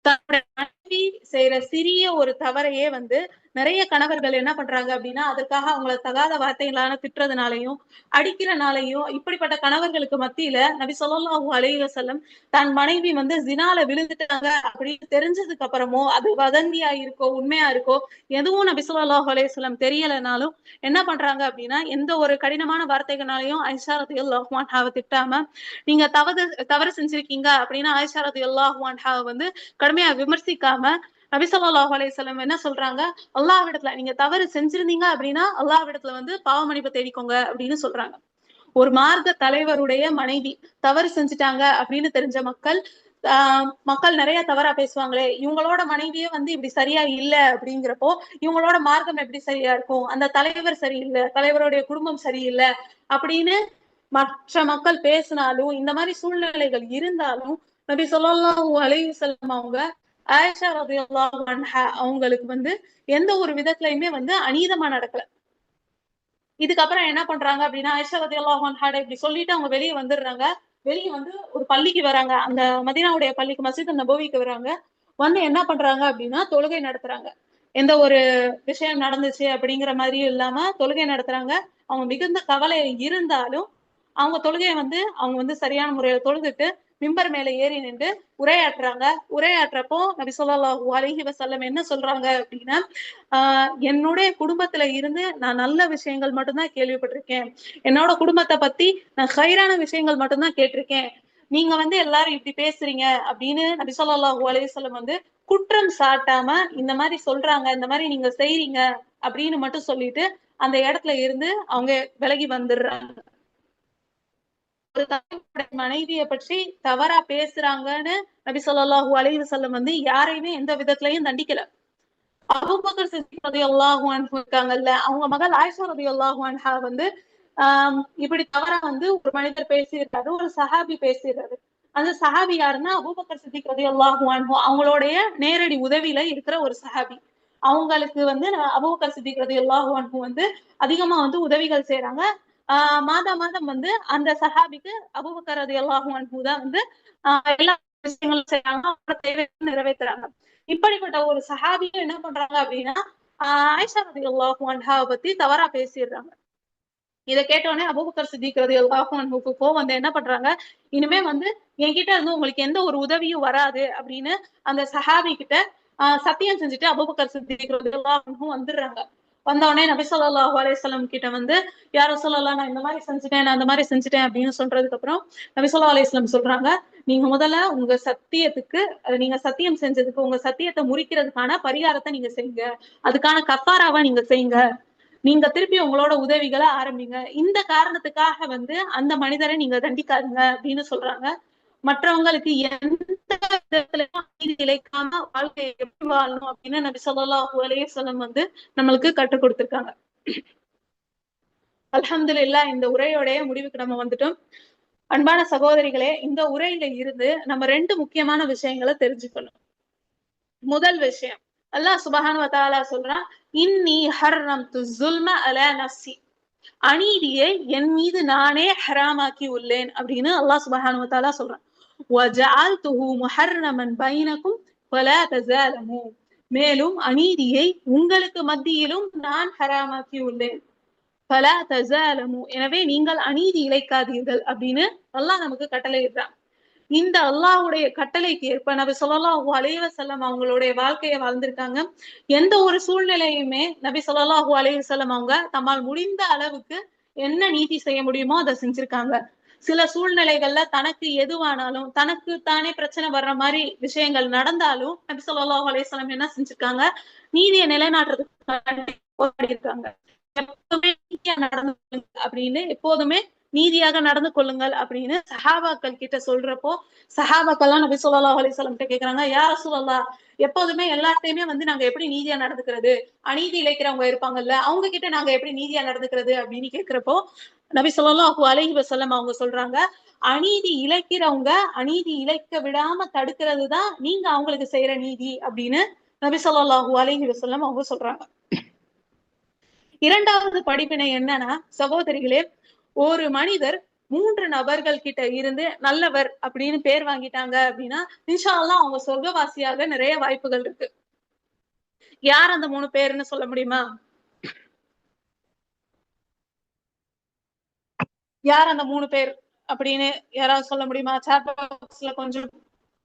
தன்னுடைய மனைவி செய்யற சிறிய ஒரு தவறையே வந்து நிறைய கணவர்கள் என்ன பண்றாங்க அப்படின்னா அதற்காக அவங்கள தகாத வார்த்தைகளால திட்டுறதுனாலையும் அடிக்கிறனாலையும் இப்படிப்பட்ட கணவர்களுக்கு மத்தியில நபி ஸல்லல்லாஹு அலைஹி வஸல்லம் தன் மனைவி வந்து ஜினால விழுந்துட்டாங்க அப்படின்னு தெரிஞ்சதுக்கு அப்புறமோ அது வதந்தியா இருக்கோ உண்மையா இருக்கோ எதுவும் நபி ஸல்லல்லாஹு அலைஹி வஸல்லம் தெரியலனாலும் என்ன பண்றாங்க அப்படின்னா எந்த ஒரு கடினமான வார்த்தைகளாலையும் ஆயிஷா ரலியல்லாஹு அன்ஹாவை திட்டாம நீங்க தவறு செஞ்சிருக்கீங்க அப்படின்னு ஆயிஷா ரலியல்லாஹு அன்ஹாவை வந்து கடுமையா விமர்சிக்காம நபி ஸல்லல்லாஹு அலைஹி வஸல்லம் என்ன சொல்றாங்க, அல்லாஹ்விடத்துல நீங்க தவறு செஞ்சிருந்தீங்க அப்படின்னா அல்லாஹ்விடத்துல வந்து பாவ மன்னிப்பு தேடிக்கோங்க அப்படின்னு சொல்றாங்க. ஒரு மார்க்க தலைவருடைய மனைவி தவறு செஞ்சுட்டாங்க அப்படின்னு தெரிஞ்ச மக்கள் நிறைய தவறா பேசுவாங்களே, இவங்களோட மனைவியே வந்து இப்படி சரியா இல்ல அப்படிங்கிறப்போ இவங்களோட மார்க்கம் எப்படி சரியா இருக்கும், அந்த தலைவர் சரியில்லை, தலைவருடைய குடும்பம் சரியில்லை அப்படின்னு மற்ற மக்கள் பேசினாலும் இந்த மாதிரி சூழ்நிலைகள் இருந்தாலும் நபி ஸல்லல்லாஹு அலைஹி வஸல்லம் அவங்க ஆயிஷா ரலியல்லாஹு அன்ஹா அவங்களுக்கு வந்து எந்த ஒரு விதத்திலயுமே வந்து அநீதமா நடக்கல. இதுக்கப்புறம் என்ன பண்றாங்க அப்படின்னா, ஆயிஷா ரலியல்லாஹு அன்ஹா இப்படி சொல்லிட்டு அவங்க வெளிய வந்துடுறாங்க. வெளிய வந்து ஒரு பள்ளிக்கு வராங்க. அந்த மதீனாவுடைய பள்ளிக்கு மஸ்ஜித் நபவிக்கு வராங்க. வந்து என்ன பண்றாங்க அப்படின்னா, தொழுகை நடத்துறாங்க. எந்த ஒரு விஷயம் நடந்துச்சு அப்படிங்கிற மாதிரியும் இல்லாம தொழுகை நடத்துறாங்க. அவங்க மிகுந்த கவலை இருந்தாலும், அவங்க வந்து சரியான முறையில தொழுதுட்டு, மிம்பர் மேல ஏறி நின்று உரையாற்றுறாங்க. உரையாற்றப்போ நபி ஸல்லல்லாஹு அலைஹி வஸல்லம் என்ன சொல்றாங்க அப்படின்னா, என்னுடைய குடும்பத்துல இருந்து நான் நல்ல விஷயங்கள் மட்டும் தான் கேள்விப்பட்டிருக்கேன். என்னோட குடும்பத்த பத்தி நான் ஹைரான விஷயங்கள் மட்டும் தான் கேட்டிருக்கேன். நீங்க வந்து எல்லாரும் இப்படி பேசுறீங்க அப்படின்னு நபி ஸல்லல்லாஹு அலைஹி வஸல்லம் வந்து குற்றம் சாட்டாம, இந்த மாரி சொல்றாங்க, இந்த மாரி நீங்க செய்றீங்க அப்படின்னு மட்டும் சொல்லிட்டு, அந்த இடத்துல இருந்து அவங்க விலகி வந்துடுறாங்க. ஒரு தன்னுடைய மனைவிய பற்றி தவறா பேசுறாங்கன்னு நபி ஸல்லல்லாஹு அலைஹி வஸல்லம் வந்து யாரையுமே எந்த விதத்திலயும் தண்டிக்கல. அபூபக்கர் சித்திக் ரலியல்லாஹு அன்ஹு இருக்காங்கல்ல, அவங்க மகள் ஆயிஷா ரலியல்லாஹு அன்ஹா வந்து இப்படி தவறா வந்து ஒரு மனிதர் பேசியிருக்காரு. ஒரு சஹாபி பேசியிருக்காரு. அந்த சஹாபி யாருன்னா, அபூபக்கர் சித்திக் ரலியல்லாஹு அன்ஹு அவங்களுடைய நேரடி உதவியில இருக்கிற ஒரு சஹாபி. அவங்களுக்கு வந்து அபூபக்கர் சித்திக் ரலியல்லாஹு அன்ஹு வந்து அதிகமா வந்து உதவிகள் செய்றாங்க. ஆ மாதா மாதம் வந்து அந்த சஹாபிக்கு அபூபக்கர் ரலியல்லாஹு அன்ஹு தான் வந்து எல்லா விஷயங்களும் செய்றாங்க. அவங்களோட தேவைகளை நிறைவேத்துறாங்க. இப்படிப்பட்ட ஒரு சஹாபியும் என்ன பண்றாங்க அப்படின்னா, ஆயிஷா ரலியல்லாஹு அன்ஹாவ பத்தி தவறா பேசிடுறாங்க. இத கேட்டோனே அபூபக்கர் சித்திக் ரலியல்லாஹு அன்ஹுக்கு கோவம் வந்து என்ன பண்றாங்க, இனிமே வந்து என்கிட்ட இருந்து உங்களுக்கு எந்த ஒரு உதவியும் வராது அப்படின்னு அந்த சஹாபி கிட்ட சத்தியம் செஞ்சுட்டு அபூபக்கர் சித்திக் ரலியல்லாஹு அன்ஹு வந்துடுறாங்க. வந்தவுடனே நபி ஸல்லல்லாஹு அலைஹி வஸல்லம் கிட்ட வந்து, "யா ரசூலல்லாஹ் நான் இந்த மாரி செஞ்சுட்டேன், நான் இந்த மாரி செஞ்சுட்டேன்" அப்படின்னு சொல்றதுக்கு அப்புறம் நபி ஸல்லல்லாஹு அலைஹி வஸல்லம் சொல்றாங்க, "நீங்க முதல்ல உங்க சத்தியத்துக்கு நீங்க சத்தியம் செஞ்சதுக்கு உங்க சத்தியத்த முறிக்கிறதுக்கான பரிகாரத்த நீங்க செய்யுங்க. அதுக்கான கஃபாராவ நீங்க செய்யுங்க. நீங்க திருப்பி உங்களோட உதவிகள ஆரம்பிங்க. இந்த காரணத்துக்காக வந்து அந்த மனிதரை நீங்க தண்டிக்காதீங்க அப்படின்னு சொல்றாங்க. மற்றவங்களுக்கு எந்த விதத்திலயும் நீதி இழைக்காம வாழ்க்கையை எப்படி வாழணும் அப்படின்னு நபி ஸல்லல்லாஹு அலைஹி வஸல்லம் வந்து நம்மளுக்கு கற்றுக் கொடுத்திருக்காங்க. அல்ஹம்துலில்லாஹ் இந்த உரையோடைய முடிவுக்கு நம்ம வந்துட்டோம். அன்பான சகோதரிகளே, இந்த உரையில இருந்து நம்ம 2 முக்கியமான விஷயங்கள தெரிஞ்சுக்கணும். முதல் விஷயம், அல்லாஹ் சுப்ஹானஹு வ தஆலா சொல்றான், "இன்னி ஹர்ரம்து ஸுல்ம அலா நஃப்ஸி." அநீதியை என் மீது நானே ஹராமாக்கி உள்ளேன் அப்படின்னு அல்லாஹ் சுப்ஹானஹு வ தஆலா சொல்றான். வஜஅல்துஹு முஹர்ரமன் பைனக்கும் ஃபலா தஸாலமு. மேலும் அநீதியை உங்களுக்கு மத்தியிலும் நான் ஹராமாக்கி உள்ளேன். ஃபலா தஸாலமு. எனவே நீங்கள் அநீதி இழைக்காதீர்கள் அப்படின்னு அல்லாஹ் நமக்கு கட்டளையிடுறான். இந்த அல்லாஹ்வுடைய கட்டளைக்கு ஏற்ப நபி ஸல்லல்லாஹு அலைஹி வஸல்லம் அவங்களுடைய வாழ்க்கைய வாழ்ந்திருக்காங்க. எந்த ஒரு சூழ்நிலையுமே நபி ஸல்லல்லாஹு அலைஹி வஸல்லம் அவங்க தம்மால் முடிந்த அளவுக்கு என்ன நீதி செய்ய முடியுமோ அத செஞ்சிருக்காங்க. சில சூழ்நிலைகள்ல தனக்கு எதுவானாலும், தனக்கு தானே பிரச்சனை வர்ற மாரி விஷயங்கள் நடந்தாலும், நபி ஸல்லல்லாஹு அலைஹி வஸல்லம் என்ன செஞ்சிருக்காங்க? நீதிய நிலைநாட்டுறதுக்காக போராடியிருக்காங்க. எப்பவுமே நீதியா நடந்து கொள்ளுங்க அப்படின்னு எப்போதுமே நீதியாக நடந்து கொள்ளுங்கள் அப்படின்னு சஹாபாக்கள் கிட்ட சொல்றப்போ சஹாபாக்கள்லாம் நபி ஸல்லல்லாஹு அலைஹி வஸல்லம் கிட்ட கேக்குறாங்க, யா ரசூலல்லாஹ் எப்போதுமே எல்லார்ட்டயுமே வந்து நாங்க எப்படி நீதியா நடந்துக்கிறது? அநீதி இழைக்கிறவங்க இருப்பாங்கல்ல, அவங்க கிட்ட நாங்க எப்படி நீதியா நடந்துக்கிறது அப்படின்னு கேக்குறப்போ நபி ஸல்லல்லாஹு அலைஹி வஸல்லம் அவங்க சொல்றாங்க, அநீதி இழைக்கிறவங்க அநீதி இழைக்க விடாம தடுக்கிறது தான் நீங்க அவங்களுக்கு செய்யற நீதி அப்படின்னு நபி ஸல்லல்லாஹு அலைஹி வஸல்லம் அவங்க சொல்றாங்க. இரண்டாவது படிப்பினை என்னன்னா, சகோதரிகளே, ஒரு மனிதர் 3 நபர்கள் கிட்ட இருந்து நல்லவர் அப்படின்னு பேர் வாங்கிட்டாங்க அப்படின்னா, இன்ஷா அல்லாஹ் அவங்க சொர்க்கவாசியாக நிறைய வாய்ப்புகள் இருக்கு. யார் அந்த 3 பேருன்னு சொல்ல முடியுமா? யார் அந்த 3 பேர் அப்படின்னு யாராவது சொல்ல முடியுமா? சாட் பாக்ஸ்ல கொஞ்சம்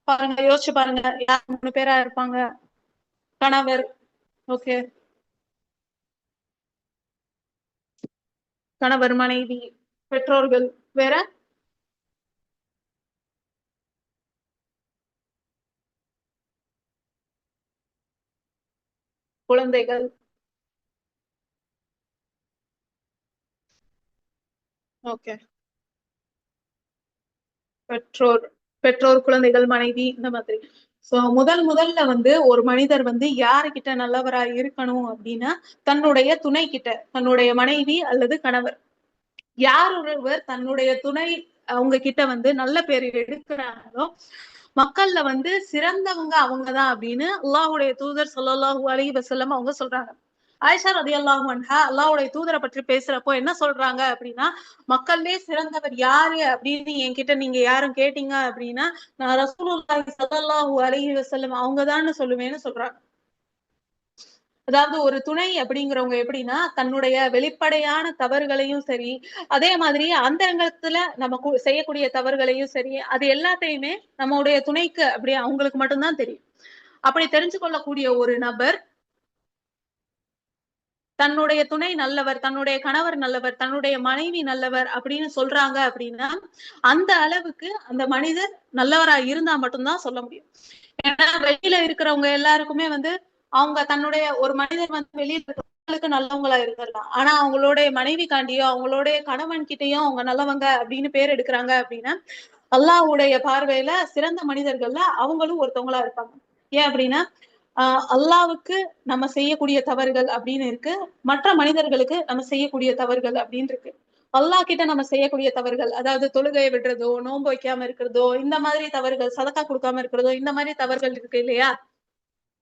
பாருங்க, யோசிச்சு பாருங்க. யார் 3 பேரா இருப்பாங்க? கணவர், ஓகே. கணவர், மனைவி, பெற்றோர்கள், வேற குழந்தைகள். ஓகே. பெற்றோர், பெற்றோர், குழந்தைகள், மனைவி இந்த மாதிரி. சோ முதல்ல வந்து ஒரு மனிதர் வந்து யாருகிட்ட நல்லவரா இருக்கணும் அப்படின்னா, தன்னுடைய துணை கிட்ட, தன்னுடைய மனைவி அல்லது கணவர். யார் ஒருவர் தன்னுடைய துணை அவங்க கிட்ட வந்து நல்ல பேர் எடுக்கிறாங்களோ,
மக்கள்ல வந்து சிறந்தவங்க அவங்கதான் அப்படின்னு அல்லாஹுடைய தூதர் ஸல்லல்லாஹு அலைஹி வஸல்லம் அவங்க சொல்றாங்க. ஆயிஷா ரலியல்லாஹு அன்ஹா அல்லாஹ்வுடைய தூதரை பற்றி பேசுறப்போ என்ன சொல்றாங்க அப்படின்னா, மக்கள்லே சிறந்தவர் யாரு அப்படின்னு என்கிட்ட நீங்க யாரும் கேட்டீங்க அப்படின்னா, நான் ரசூலுல்லாஹி ஸல்லல்லாஹு அலைஹி வஸல்லம் அவங்கதான்னு சொல்லுவேன்னு சொல்றாங்க. அதாவது ஒரு துணை அப்படிங்கிறவங்க எப்படின்னா, தன்னுடைய வெளிப்படையான தவறுகளையும் சரி, அதே மாதிரி அந்தரங்கத்துல நம்ம செய்யக்கூடிய தவறுகளையும் சரி, அது எல்லாத்தையுமே நம்முடைய துணைக்கு அப்படி அவங்களுக்கு மட்டும்தான் தெரியும். அப்படி தெரிஞ்சு கொள்ளக்கூடிய ஒரு நபர் தன்னுடைய துணை நல்லவர், தன்னுடைய கணவர் நல்லவர், தன்னுடைய மனைவி நல்லவர் அப்படின்னு சொல்றாங்க அப்படின்னா, அந்த அளவுக்கு அந்த மனிதர் நல்லவரா இருந்தா மட்டும்தான் சொல்ல முடியும். ஏன்னா வெளியில இருக்கிறவங்க எல்லாருக்குமே வந்து அவங்க தன்னுடைய ஒரு மனிதர் வந்து வெளியில இருக்கிறவங்களுக்கு நல்லவங்களா இருக்கலாம். ஆனா அவங்களுடைய மனைவிக்காண்டியோ, அவங்களுடைய கணவன் கிட்டயும் அவங்க நல்லவங்க அப்படின்னு பேர் எடுக்கிறாங்க அப்படின்னா, அல்லாஹ்வுடைய பார்வையில சிறந்த மனிதர்கள்ல அவங்களும் ஒருத்தவங்களா இருப்பாங்க. ஏன் அப்படின்னா, அல்லாஹ்வுக்கு நம்ம செய்யக்கூடிய தவறுகள் அப்படின்னு இருக்கு. மற்ற மனிதர்களுக்கு நம்ம செய்யக்கூடிய தவறுகள் அப்படின்னு இருக்கு. அல்லாஹ் கிட்ட நம்ம செய்யக்கூடிய தவறுகள், அதாவது தொழுகையை விடுறதோ, நோன்பு வைக்காம இருக்கிறதோ, இந்த மாதிரி தவறுகள், சதக்கா கொடுக்காம இருக்கிறதோ, இந்த மாதிரி தவறுகள் இருக்கு இல்லையா?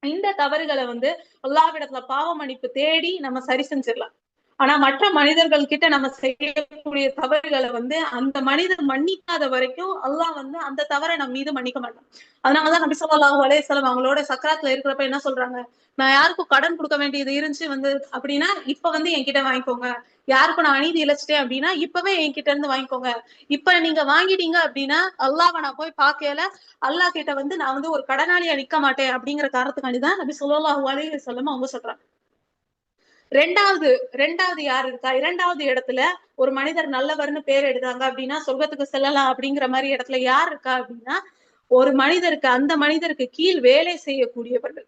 இந்த தவறுகளை வந்து அல்லாஹ்விடத்துல பாவ மன்னிப்பு தேடி நம்ம சரி செஞ்சிடலாம். ஆனா மற்ற மனிதர்கள் கிட்ட நம்ம செய்யக்கூடிய தவறுகளை வந்து அந்த மனிதர் மன்னிக்காத வரைக்கும் அல்லாஹ் வந்து அந்த தவறை நம்ம மீது மன்னிக்க மாட்டான். அதனாலதான் நபி ஸல்லல்லாஹு அலைஹி வஸல்லம் அவங்களோட சக்கராத்துல இருக்கிறப்ப என்ன சொல்றாங்க, நான் யாருக்கும் கடன் கொடுக்க வேண்டியது இருந்துச்சு வந்து அப்படின்னா இப்ப வந்து என்கிட்ட வாங்கிக்கோங்க. யாருக்கும் நான் அநீதி இழைச்சிட்டேன் அப்படின்னா இப்பவே என்கிட்ட இருந்து வாங்கிக்கோங்க. இப்ப நீங்க வாங்கிட்டீங்க அப்படின்னா அல்லாஹ்வை நான் போய் பார்க்கல, அல்லாஹ் கிட்ட வந்து நான் வந்து ஒரு கடனாளியா நிக்க மாட்டேன் அப்படிங்கிற காரணத்துக்காண்டிதான் நபி ஸல்லல்லாஹு அலைஹி வஸல்லம் அவங்க சொல்றாங்க. ரெண்டாவது ரெண்டாவது யார் இருக்கா? இரண்டாவது இடத்துல ஒரு மனிதர் நல்லவர்னு பேர் எடுத்தாங்க அப்படின்னா சொர்க்கத்துக்கு செல்லலாம் அப்படிங்கிற மாதிரி இடத்துல யார் இருக்கா அப்படின்னா, ஒரு மனிதருக்கு அந்த மனிதருக்கு கீழ் வேலை செய்யக்கூடியவர்கள்.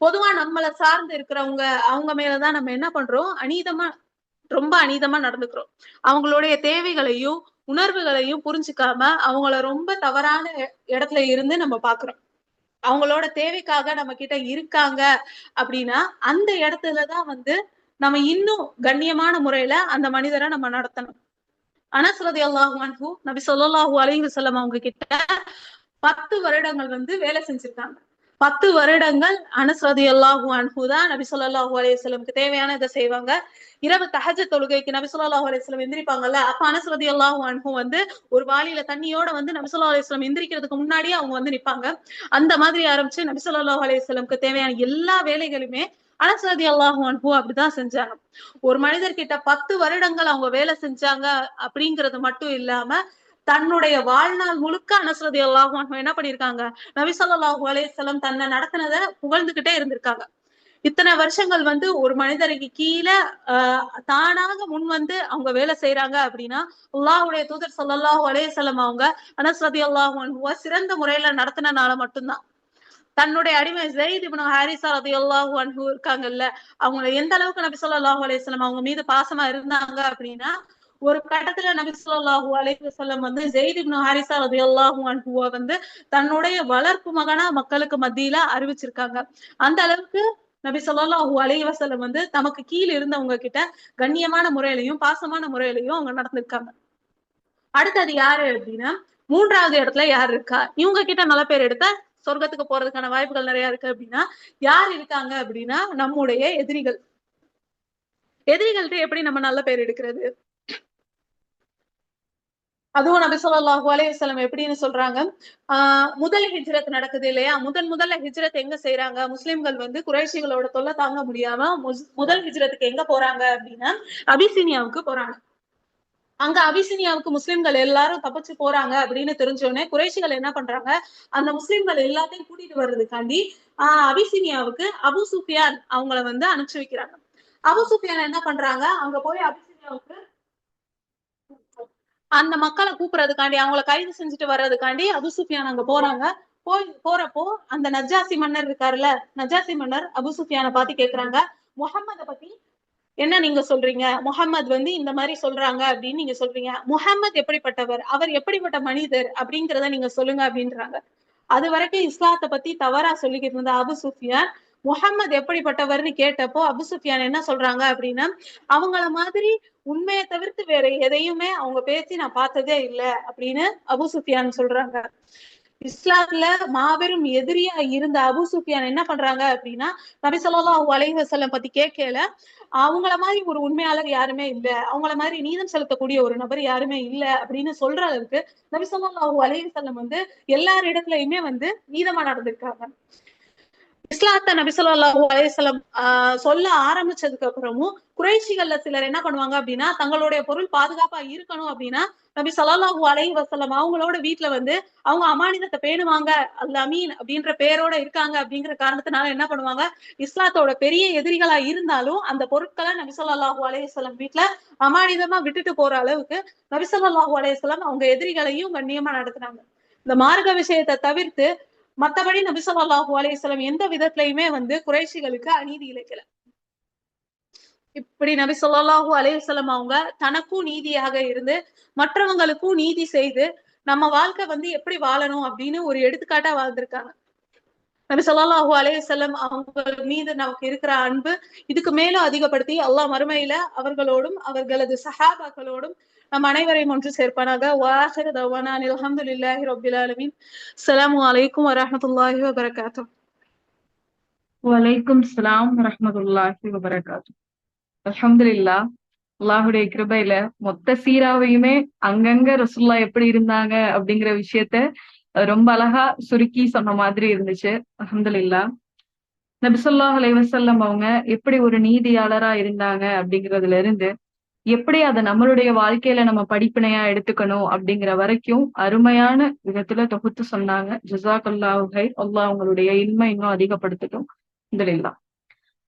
பொதுவா நம்மள சார்ந்து இருக்கிறவங்க அவங்க மேலதான் நம்ம என்ன பண்றோம், ரொம்ப அநீதமா நடந்துக்கிறோம். அவங்களுடைய தேவைகளையும் உணர்வுகளையும் புரிஞ்சுக்காம அவங்கள ரொம்ப தவறான இடத்துல இருந்து நம்ம பாக்குறோம். அவங்களோட தேவைக்காக நம்ம கிட்ட இருக்காங்க அப்படின்னா அந்த இடத்துலதான் வந்து நம்ம இன்னும் கண்ணியமான முறையில அந்த மனிதரை நம்ம நடத்தணும். அனஸ் ரலியல்லாஹு அன்ஹு நபி ஸல்லல்லாஹு அலைஹி வஸல்லம் அவங்க கிட்ட 10 வருடங்கள் வந்து வேலை செஞ்சிருக்காங்க. 10 வருடங்கள் அனஸ் ரலியல்லாஹு அன்ஹு தான் நபி ஸல்லல்லாஹு அலைஹி வஸல்லம்க்கு தேவையான இதை செய்வாங்க. இரவு தஹஜ்ஜத் தொழுகைக்கு நபி ஸல்லல்லாஹு அலைஹி வஸல்லம் எந்திரிப்பாங்கல்ல, அப்ப அனஸ் ரலியல்லாஹு அன்ஹு வந்து ஒரு வாளியில தண்ணியோட வந்து நபி ஸல்லல்லாஹு அலைஹி வஸல்லம் எந்திரிக்கிறதுக்கு முன்னாடியே அவங்க வந்து நிப்பாங்க. அந்த மாதிரி ஆரம்பிச்சு நபி ஸல்லல்லாஹு அலைஹி வஸல்லம்க்கு தேவையான எல்லா வேலைகளுமே அனஸ் ரலியல்லாஹு அன்ஹு அப்படிதான் செஞ்சாங்க. ஒரு மனிதர்கிட்ட 10 வருடங்கள் அவங்க வேலை செஞ்சாங்க அப்படிங்கிறது மட்டும் இல்லாம தன்னுடைய வாழ்நாள் முழுக்க அனஸ் ரலியல்லாஹு அன்ஹு என்ன பண்ணிருக்காங்க, நபி ஸல்லல்லாஹு அலைஹி வஸல்லம் தன்னை நடத்தினத புகழ்ந்துகிட்டே இருந்திருக்காங்க. இத்தனை வருஷங்கள் வந்து ஒரு மனிதருக்கு கீழே தானாக முன் வந்து அவங்க வேலை செய்யறாங்க அப்படின்னா அல்லாஹ்வுடைய தூதர் ஸல்லல்லாஹு அலைஹி வஸல்லம் அவங்க அனஸ் ரலியல்லாஹு அன்ஹுவ சிறந்த முறையில நடத்தினனால மட்டும்தான். தன்னுடைய அடிமை ஸெய்த் இப்னு ஹாரிஸா ரலியல்லாஹு அன்ஹு இருக்காங்கல்ல, அவங்க எந்த அளவுக்கு நபி ஸல்லல்லாஹு அலைஹி வஸல்லம் அவங்க மீது பாசமா இருந்தாங்க அப்படின்னா, ஒரு கட்டத்துல நபி ஸல்லல்லாஹு அலைஹி வஸல்லம் வந்து ஸெய்த் இப்னு ஹாரிஸா ரலியல்லாஹு அன்ஹுவ வந்து தன்னுடைய வளர்ப்பு மகனா மக்களுக்கு மத்தியில அறிவிச்சிருக்காங்க. அந்த அளவுக்கு நபி ஸல்லல்லாஹு அலைஹி வஸல்லம் வந்து தமக்கு கீழ் இருந்தவங்க கிட்ட கண்ணியமான முறையிலையும் பாசமான முறையிலையும் அவங்க நடந்திருக்காங்க. அடுத்தது யாரு அப்படின்னா, 3வது இடத்துல யார் இருக்கா? இவங்க கிட்ட நல்ல பேர் எடுத்தா சொர்க்கத்துக்கு போறதுக்கான வாய்ப்புகள் நிறைய இருக்கு அப்படின்னா, யார் இருக்காங்க அப்படின்னா, நம்முடைய எதிரிகள். எதிரிகள்ட்ட எப்படி நம்ம நல்ல பேர் எடுக்கிறது? அதுவும் நபி ஸல்லல்லாஹு அலைஹி வஸல்லம் எப்படின்னு சொல்றாங்க, முதல் ஹிஜ்ரத் நடக்குது இல்லையா? முதல்ல ஹிஜ்ரத் எங்க செய்றாங்க? முஸ்லிம்கள் வந்து குறைஷிகளோட தொல்லை தாங்க முடியாம முதல் ஹிஜ்ரத்துக்கு எங்க போறாங்க அப்படின்னா, அபிசீனியாவுக்கு போறாங்க. அங்க அபிசீனியாவுக்கு முஸ்லிம்கள் எல்லாரும் தப்பிச்சு போறாங்க அப்படின்னு தெரிஞ்சோடனே குறைஷிகள் என்ன பண்றாங்க, அந்த முஸ்லிம்கள் எல்லாத்தையும் கூட்டிட்டு வர்றதுக்காண்டி அபிசீனியாவுக்கு அபு சுஃபியான் அவங்கள வந்து அனுப்பிச்சு வைக்கிறாங்க. அபு சுஃபியான் என்ன பண்றாங்க, அங்க போய் அபிசீனியாவுக்கு அந்த மக்களை கூப்பிடுறதுக்காண்டி அவங்கள கைது செஞ்சுட்டு வர்றதுக்காண்டி அபு சுஃபியான் அங்க போறாங்க. போறப்போ அந்த நஜ்ஜாசி மன்னர் இருக்காருல்ல, நஜ்ஜாசி மன்னர் அபு சுஃபியானை பார்த்து கேக்குறாங்க, முஹம்மத பத்தி என்ன நீங்க சொல்றீங்க? முஹம்மது வந்து இந்த மாதிரி சொல்றாங்க அப்படின்னு நீங்க சொல்றீங்க. முஹம்மது எப்படிப்பட்டவர்? அவர் எப்படிப்பட்ட மனிதர்? அப்படிங்கிறத நீங்க சொல்லுங்க அப்படின்றாங்க. அது வரைக்கும் இஸ்லாத்தை பத்தி தவறா சொல்லிக்கிட்டு இருந்த அபு சுஃபியான் முஹம்மது எப்படிப்பட்டவர்னு கேட்டப்போ அபு சுஃபியான் என்ன சொல்றாங்க அப்படின்னா, அவங்கள மாதிரி உண்மையை தவிர்த்து வேற எதையுமே அவங்க பேசி நான் பார்த்ததே இல்லை அப்படின்னு அபு சுஃபியான் சொல்றாங்க. இஸ்லாத்துல மாபெரும் எதிரியா இருந்த அபு சுஃபியான் என்ன பண்றாங்க அப்படின்னா, நபி ஸல்லல்லாஹு அலைஹி வஸல்லம் பத்தி கேட்கல, அவங்கள மாதிரி ஒரு உண்மையாளர் யாருமே இல்ல, அவங்கள மாதிரி நீதம் செலுத்தக்கூடிய ஒரு நபர் யாருமே இல்ல அப்படின்னு சொல்ற அளவுக்கு நபி ஸல்லல்லாஹு அலைஹி வஸல்லம் எல்லாரிடத்துலயுமே நீதமா நடந்திருக்காங்க. இஸ்லாத்த நபி ஸல்லல்லாஹு அலைஹி வஸல்லம் சொல்ல ஆரம்பிச்சதுக்கு அப்புறமும் குறைஷிகள்ல சிலர் என்ன பண்ணுவாங்க அப்படின்னா, தங்களுடைய பொருள் பாதுகாப்பா இருக்கணும் அப்படின்னா நபி ஸல்லல்லாஹு அலைஹி வஸல்லம் அவங்களோட வீட்டுல அவங்க அமானிதத்தை பேணுவாங்க, அல் அமீன் அப்படின்ற பேரோட இருக்காங்க அப்படிங்கிற காரணத்தினால என்ன பண்ணுவாங்க, இஸ்லாத்தோட பெரிய எதிரிகளா இருந்தாலும் அந்த பொருட்களை நபி ஸல்லல்லாஹு அலைஹி வஸல்லம் வீட்டுல அமானிதமா விட்டுட்டு போற அளவுக்கு நபி ஸல்லல்லாஹு அலைஹி வஸல்லம் அவங்க எதிரிகளையும் கண்ணியமா நடத்துனாங்க. இந்த மார்க்க விஷயத்தை தவிர்த்து மத்தபடி நபி ஸல்லல்லாஹு அலைஹி வஸல்லம் எந்த விதத்திலயுமே குறைஷிகளுக்கு அநீதி இழைக்கல. இப்படி நபி ஸல்லல்லாஹு அலைஹி வஸல்லம் அவங்க தனக்கும் நீதியாக இருந்து மற்றவங்களுக்கும் நீதி செய்து நம்ம வாழ்க்கை எப்படி வாழணும் அப்படின்னு ஒரு எடுத்துக்காட்டா வாழ்ந்திருக்காங்க. நபி ஸல்லல்லாஹு அலைஹி வஸல்லம் அவங்க மீது நமக்கு இருக்கிற அன்பு இதுக்கு மேலும் அதிகப்படுத்தி அல்லாஹ் மறுமையில அவர்களோடும் அவர்களது சஹாபாக்களோடும் நம் அனைவரையும் ஒன்று சேர்ப்பானாக. வாஹிரு தஅவானா அல்ஹம்துலில்லாஹி ரப்பில் ஆலமீன். அஸ்ஸலாமு அலைக்கும் வரஹ்மத்துல்லாஹி வபரகாத்துஹு.
வலைக்கும் ஸலாம் வரஹ்மத்துல்லாஹி வபரகாத்துஹு. அல்ஹம்துலில்லாஹ், அல்லாஹுடைய கிருபையில மொத்த சீராவையுமே அங்கங்க ரசூலுல்லாஹ் எப்படி இருந்தாங்க அப்படிங்கிற விஷயத்த ரொம்ப அழகா சுருக்கி சொன்ன மாதிரி இருந்துச்சு. அல்ஹம்துலில்லாஹ். நபி ஸல்லல்லாஹு அலைஹி வஸல்லம் அவங்க எப்படி ஒரு நீதியாளரா இருந்தாங்க அப்படிங்கிறதுல இருந்து எப்படி அதை நம்மளுடைய வாழ்க்கையில நம்ம படிப்பினையா எடுத்துக்கணும் அப்படிங்கிற வரைக்கும் அருமையான விதத்துல தொகுத்து சொன்னாங்க. ஜஸாக்கல்லாஹு கைர். அல்லாஹ் அவங்களுடைய இல்மை இன்னும் அதிகப்படுத்தட்டும். அல்ஹம்துலில்லாஹ்.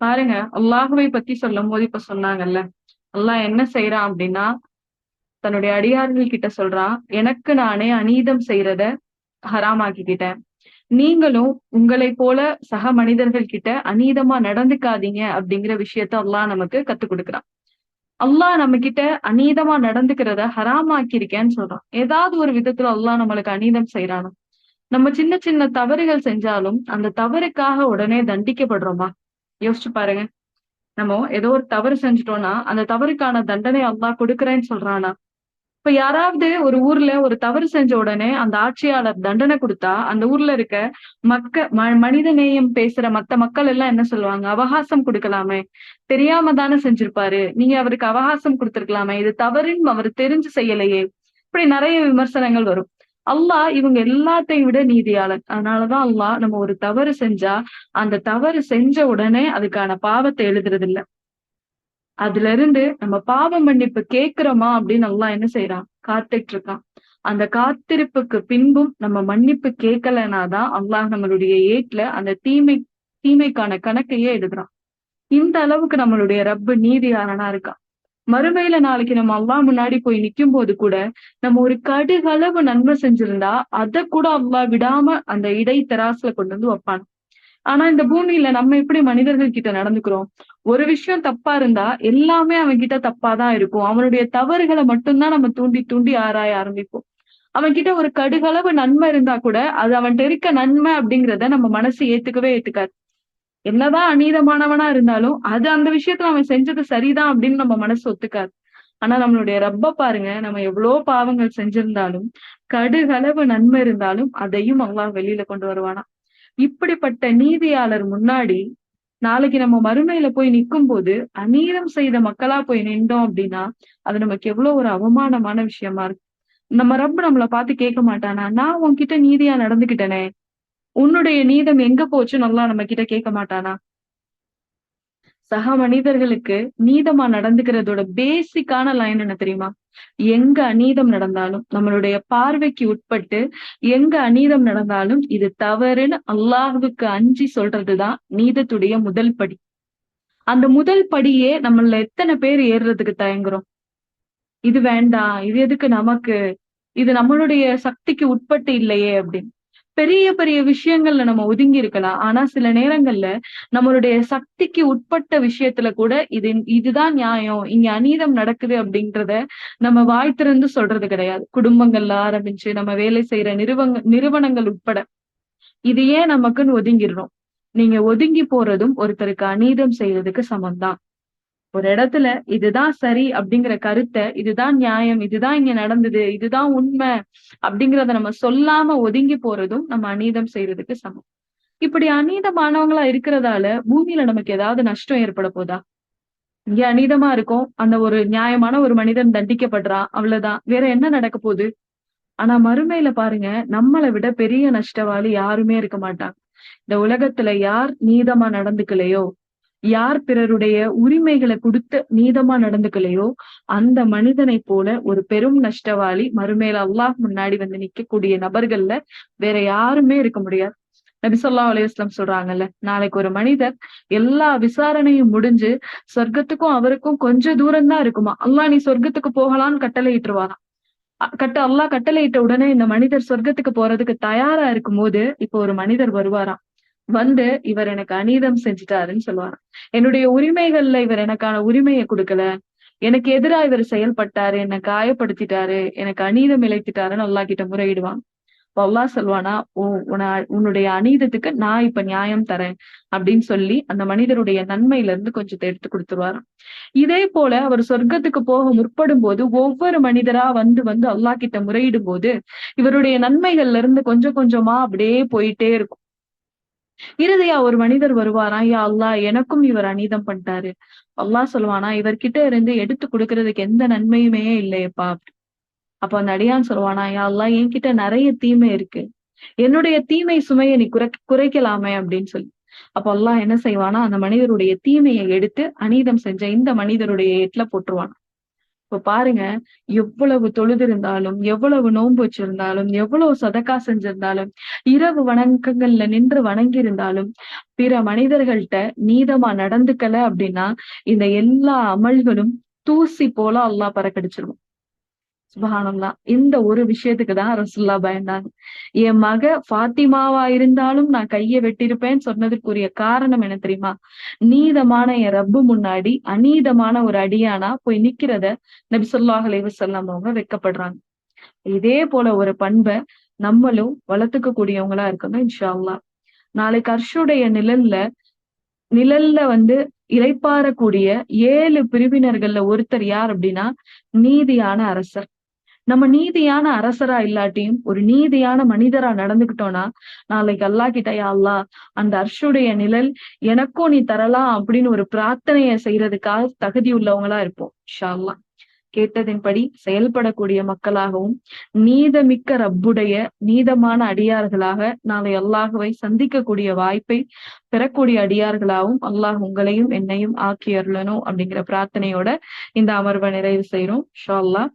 பாருங்க, அல்லாஹுவை பத்தி சொல்லும் போது இப்ப சொன்னாங்கல்ல, அல்லாஹ் என்ன செய்யறான் அப்படின்னா தன்னுடைய அடியார்கள் கிட்ட சொல்றான், எனக்கு நானே அநீதம் செய்யறத ஹராமாக்கிக்கிட்டேன், நீங்களும் உங்களை போல சக மனிதர்கள் கிட்ட அநீதமா நடந்துக்காதீங்க அப்படிங்கிற விஷயத்த அல்லாஹ் நமக்கு கத்துக் கொடுக்குறான். அல்லாஹ் நம்ம கிட்ட அநீதமா நடந்துக்கிறத ஹராமாக்கியிருக்கேன்னு சொல்றான். ஏதாவது ஒரு விதத்துல அல்லாஹ் நம்மளுக்கு அநீதம் செய்யறானோ, நம்ம சின்ன சின்ன தவறுகள் செஞ்சாலும் அந்த தவறுக்காக உடனே தண்டிக்கப்படுறோமா? யோசிச்சு பாருங்க. நம்ம ஏதோ ஒரு தவறு செஞ்சுட்டோம்னா அந்த தவறுக்கான தண்டனை அல்லாஹ் கொடுக்குறேன்னு சொல்றானா? இப்ப யாராவது ஒரு ஊர்ல ஒரு தவறு செஞ்ச உடனே அந்த ஆட்சியாளர் தண்டனை கொடுத்தா அந்த ஊர்ல இருக்க மனித நேயம் பேசுற மத்த மக்கள் எல்லாம் என்ன சொல்லுவாங்க? அவகாசம் கொடுக்கலாமே, தெரியாம தானே செஞ்சிருப்பாரு, நீங்க அவருக்கு அவகாசம் கொடுத்திருக்கலாமே, இது தவறுன்னு அவர் தெரிஞ்சு செய்யலையே, இப்படி நிறைய விமர்சனங்கள் வரும். அல்லாஹ் இவங்க எல்லாத்தையும் விட நீதியாளன். அதனாலதான் அல்லாஹ் நம்ம ஒரு தவறு செஞ்சா அந்த தவறு செஞ்ச உடனே அதுக்கான பாவத்தை எழுதுறது இல்ல. அதுல இருந்து நம்ம பாவ மன்னிப்பு கேட்கிறோமா அப்படின்னு அல்லாஹ் என்ன செய்யறான்? காத்துட்டு இருக்கான். அந்த காத்திருப்புக்கு பின்பும் நம்ம மன்னிப்பு கேட்கலனாதான் அல்லாஹ் நம்மளுடைய ஏட்ல அந்த தீமைக்கான கணக்கையே எழுதுறான். இந்த அளவுக்கு நம்மளுடைய ரப்பு நீதியாளனா இருக்கான். மறுமையில நாளைக்கு நம்ம அல்லாஹ் முன்னாடி போய் நிக்கும் போது கூட நம்ம ஒரு கடுகளவு நன்மை செஞ்சிருந்தா அதை கூட அல்லாஹ் விடாம அந்த இடை தராசுல கொண்டு வந்து வைப்பான். ஆனா இந்த பூமியில நம்ம எப்படி மனிதர்கள் கிட்ட நடந்துக்கிறோம்? ஒரு விஷயம் தப்பா இருந்தா எல்லாமே அவன் கிட்ட தப்பாதான் இருக்கும். அவனுடைய தவறுகளை மட்டும்தான் நம்ம தூண்டி தூண்டி ஆராய ஆரம்பிப்போம். அவன் கிட்ட ஒரு கடுகளவு நன்மை இருந்தா கூட அது அவன்கிட்ட இருக்க நன்மை அப்படிங்கிறத நம்ம மனசு ஏத்துக்கவே ஏத்துக்காது. என்னதான் அநீதமானவனா இருந்தாலும் அது அந்த விஷயத்துல அவன் செஞ்சது சரிதான் அப்படின்னு நம்ம மனசு ஒத்துக்காது. ஆனா நம்மளுடைய ரப்ப பாருங்க, நம்ம எவ்வளவு பாவங்கள் செஞ்சிருந்தாலும் கடுகளவு நன்மை இருந்தாலும் அதையும் அல்லாஹ் வெளியில கொண்டு வருவானா. இப்படிப்பட்ட நீதியாளர் முன்னாடி நாளைக்கு நம்ம மறுமையில போய் நிக்கும் போது அநீதம் செய்த மக்களா போய் நின்றோம் அப்படின்னா அது நமக்கு எவ்வளவு ஒரு அவமானமான விஷயமா இருக்கு. நம்ம ரப்பு நம்மளை பார்த்து கேட்க மாட்டானா, நான் உன்கிட்ட நீதியா நடந்துகிட்டனே, உன்னுடைய நீதம் எங்க போச்சுன்னு அல்லாஹ் நம்ம கிட்ட கேட்க மாட்டானா? சக மனிதர்களுக்கு நீதமா நடந்துக்கிறதோட பேசிக்கான லைன் என்ன தெரியுமா? எங்க அநீதம் நடந்தாலும் நம்மளுடைய பார்வைக்கு உட்பட்டு எங்க அநீதம் நடந்தாலும் இது தவறுன்னு அல்லாஹ்வுக்கு அஞ்சி சொல்றதுதான் நீதத்துடைய முதல் படி. அந்த முதல் படியே நம்மள எத்தனை பேர் ஏறுறதுக்கு தயங்குறோம்? இது வேண்டாம், இது எதுக்கு நமக்கு, இது நம்மளுடைய சக்திக்கு உட்பட்டு இல்லையே அப்படின்னு. பெரிய பெரிய விஷயங்கள்ல நம்ம ஒதுங்கி இருக்கலாம். ஆனா சில நேரங்கள்ல நம்மளுடைய சக்திக்கு உட்பட்ட விஷயத்துல கூட இதுதான் நியாயம், இங்க அநீதம் நடக்குது அப்படின்றத நம்ம வாய் திறந்து சொல்றது கிடையாது. குடும்பங்கள்ல ஆரம்பிச்சு நம்ம வேலை செய்யற நிறுவனங்கள் உட்பட இது ஏன் நமக்குன்னு ஒதுங்கிடுறோம்? நீங்க ஒதுங்கி போறதும் ஒருத்தருக்கு அநீதம் செய்யறதுக்கு சமம்தான். ஒரு இடத்துல இதுதான் சரி அப்படிங்கிற கருத்தை, இதுதான் நியாயம், இதுதான் இங்க நடந்தது, இதுதான் உண்மை அப்படிங்கறத நம்ம சொல்லாம ஒதுங்கி போறதும் நம்ம அநீதம் செய்யறதுக்கு சமம். இப்படி அநீதமானவங்களா இருக்கிறதால பூமியில நமக்கு ஏதாவது நஷ்டம் ஏற்பட போதா? இங்க அநீதமா இருக்கும், அந்த ஒரு நியாயமான ஒரு மனிதன் தண்டிக்கப்படுறான், அவ்வளவுதான். வேற என்ன நடக்க போகுது? ஆனா மறுமையில பாருங்க, நம்மளை விட பெரிய நஷ்டவாளி யாருமே இருக்க மாட்டாங்க. இந்த உலகத்துல யார் நீதமா நடந்துக்கலையோ, யார் பிறருடைய உரிமைகளை கொடுத்து நீதமா நடந்துக்கலையோ, அந்த மனிதனை போல ஒரு பெரும் நஷ்டவாளி மறுமையில அல்லாஹ் முன்னாடி வந்து நிக்கக்கூடிய நபர்கள்ல வேற யாருமே இருக்க முடியாது. நபி ஸல்லல்லாஹு அலைஹி வஸல்லம் சொல்றாங்கல்ல, நாளைக்கு ஒரு மனிதர் எல்லா விசாரணையும் முடிஞ்சு சொர்க்கத்துக்கும் அவருக்கும் கொஞ்ச தூரம் தான் இருக்குமா. அல்லாஹ் நீ சொர்க்கத்துக்கு போகலான்னு கட்டளையிட்டுருவாராம். அல்லாஹ் கட்டளையிட்ட உடனே இந்த மனிதர் சொர்க்கத்துக்கு போறதுக்கு தயாரா இருக்கும்போது, இப்போ ஒரு மனிதர் வருவாராம். வந்து இவர் எனக்கு அநீதம் செஞ்சுட்டாருன்னு சொல்லுவாராம். என்னுடைய உரிமைகள்ல இவர் எனக்கான உரிமையை கொடுக்கல. எனக்கு எதிரா இவர் செயல்பட்டாரு, என்னை காயப்படுத்திட்டாரு, எனக்கு அநீதம் இழைத்துட்டாருன்னு அல்லாஹ் கிட்ட முறையிடுவான். அப்ப அல்லாஹ் சொல்வானா, ஓ உன்னுடைய அநீதத்துக்கு நான் இப்ப நியாயம் தரேன் அப்படின்னு சொல்லி அந்த மனிதருடைய நன்மையில இருந்து கொஞ்சத்தை எடுத்து கொடுத்துருவாராம். இதே போல அவர் சொர்க்கத்துக்கு போக முற்படும் போது ஒவ்வொரு மனிதரா வந்து வந்து அல்லாஹ் கிட்ட முறையிடும் போது இவருடைய நன்மைகள்ல இருந்து கொஞ்சம் கொஞ்சமா அப்படியே போயிட்டே இருக்கும். இறுதியா ஒரு மனிதர் வருவாராம், யா அல்லாஹ் எனக்கும் இவர் அநீதம் பண்ணிட்டாரு. அல்லாஹ் சொல்லுவானா, இவர்கிட்ட இருந்து எடுத்து கொடுக்கறதுக்கு எந்த நன்மையுமே இல்லையப்பா. அப்ப அந்த அடியான் சொல்லுவானா, யா அல்லாஹ் என்கிட்ட நிறைய தீமை இருக்கு, என்னுடைய தீமை சுமையை நீ குறைக்கலாமே அப்படின்னு சொல்லி. அப்ப அல்லாஹ் என்ன செய்வானா, அந்த மனிதருடைய தீமையை எடுத்து அநீதம் செஞ்ச இந்த மனிதருடைய எட்ல போட்டுருவான். இப்ப பாருங்க, எவ்வளவு தொழுதிருந்தாலும், எவ்வளவு நோன்பு வச்சிருந்தாலும், எவ்வளவு சதக்கா செஞ்சிருந்தாலும், இரவு வணக்கங்கள்ல நின்று வணங்கி இருந்தாலும், பிற மனிதர்கள்ட்ட நீதமா நடந்துக்கல அப்படின்னா இந்த எல்லா அமல்களும் தூசி போல அல்லாஹ் பறக்கடிச்சிருவான். சுப்ஹானல்லாஹ். இந்த ஒரு விஷயத்துக்கு தான் ரசூலுல்லாஹ் பயந்தாங்க. என் மக ஃபாத்திமாவா இருந்தாலும் நான் கைய வெட்டியிருப்பேன்னு சொன்னதுக்குரிய காரணம் என்ன தெரியுமா? நீதமான என் ரப்பு முன்னாடி அநீதமான ஒரு அடியானா போய் நிக்கிறத நபி ஸல்லல்லாஹு அலைஹி வஸல்லம் அவங்க வெட்கப்படுறாங்க. இதே போல ஒரு பண்பை நம்மளும் வளர்த்துக்க கூடியவங்களா இருக்கணும் இன்ஷா அல்லாஹ். நாளைக்கு அர்ஷுடைய நிழல்ல வந்து இளைப்பாறக்கூடிய 7 பிரிவினர்கள்ல ஒருத்தர் யார் அப்படின்னா, நீதியான அரசர். நம்ம நீதியான அரசரா இல்லாட்டியும் ஒரு நீதியான மனிதரா நடந்துகிட்டோம்னா, நாளைக்கு அல்லாஹ் கிட்ட யா அல்லாஹ் அந்த அர்ஷுடைய நிழல் எனக்கும் நீ தரலாம் அப்படின்னு ஒரு பிரார்த்தனையை செய்யறதுக்காக தகுதி உள்ளவங்களா இருப்போம் இன்ஷா அல்லாஹ். கேட்டதின்படி செயல்படக்கூடிய மக்களாகவும், நீதமிக்க ரப்புடைய நீதமான அடியார்களாக நாளை அல்லாஹுவை சந்திக்கக்கூடிய வாய்ப்பை பெறக்கூடிய அடியார்களாகவும் அல்லாஹ் உங்களையும் என்னையும் ஆக்கி அருளணும் அப்படிங்கிற பிரார்த்தனையோட இந்த அமர்வை நிறைவு செய்றோம் இன்ஷா அல்லாஹ்.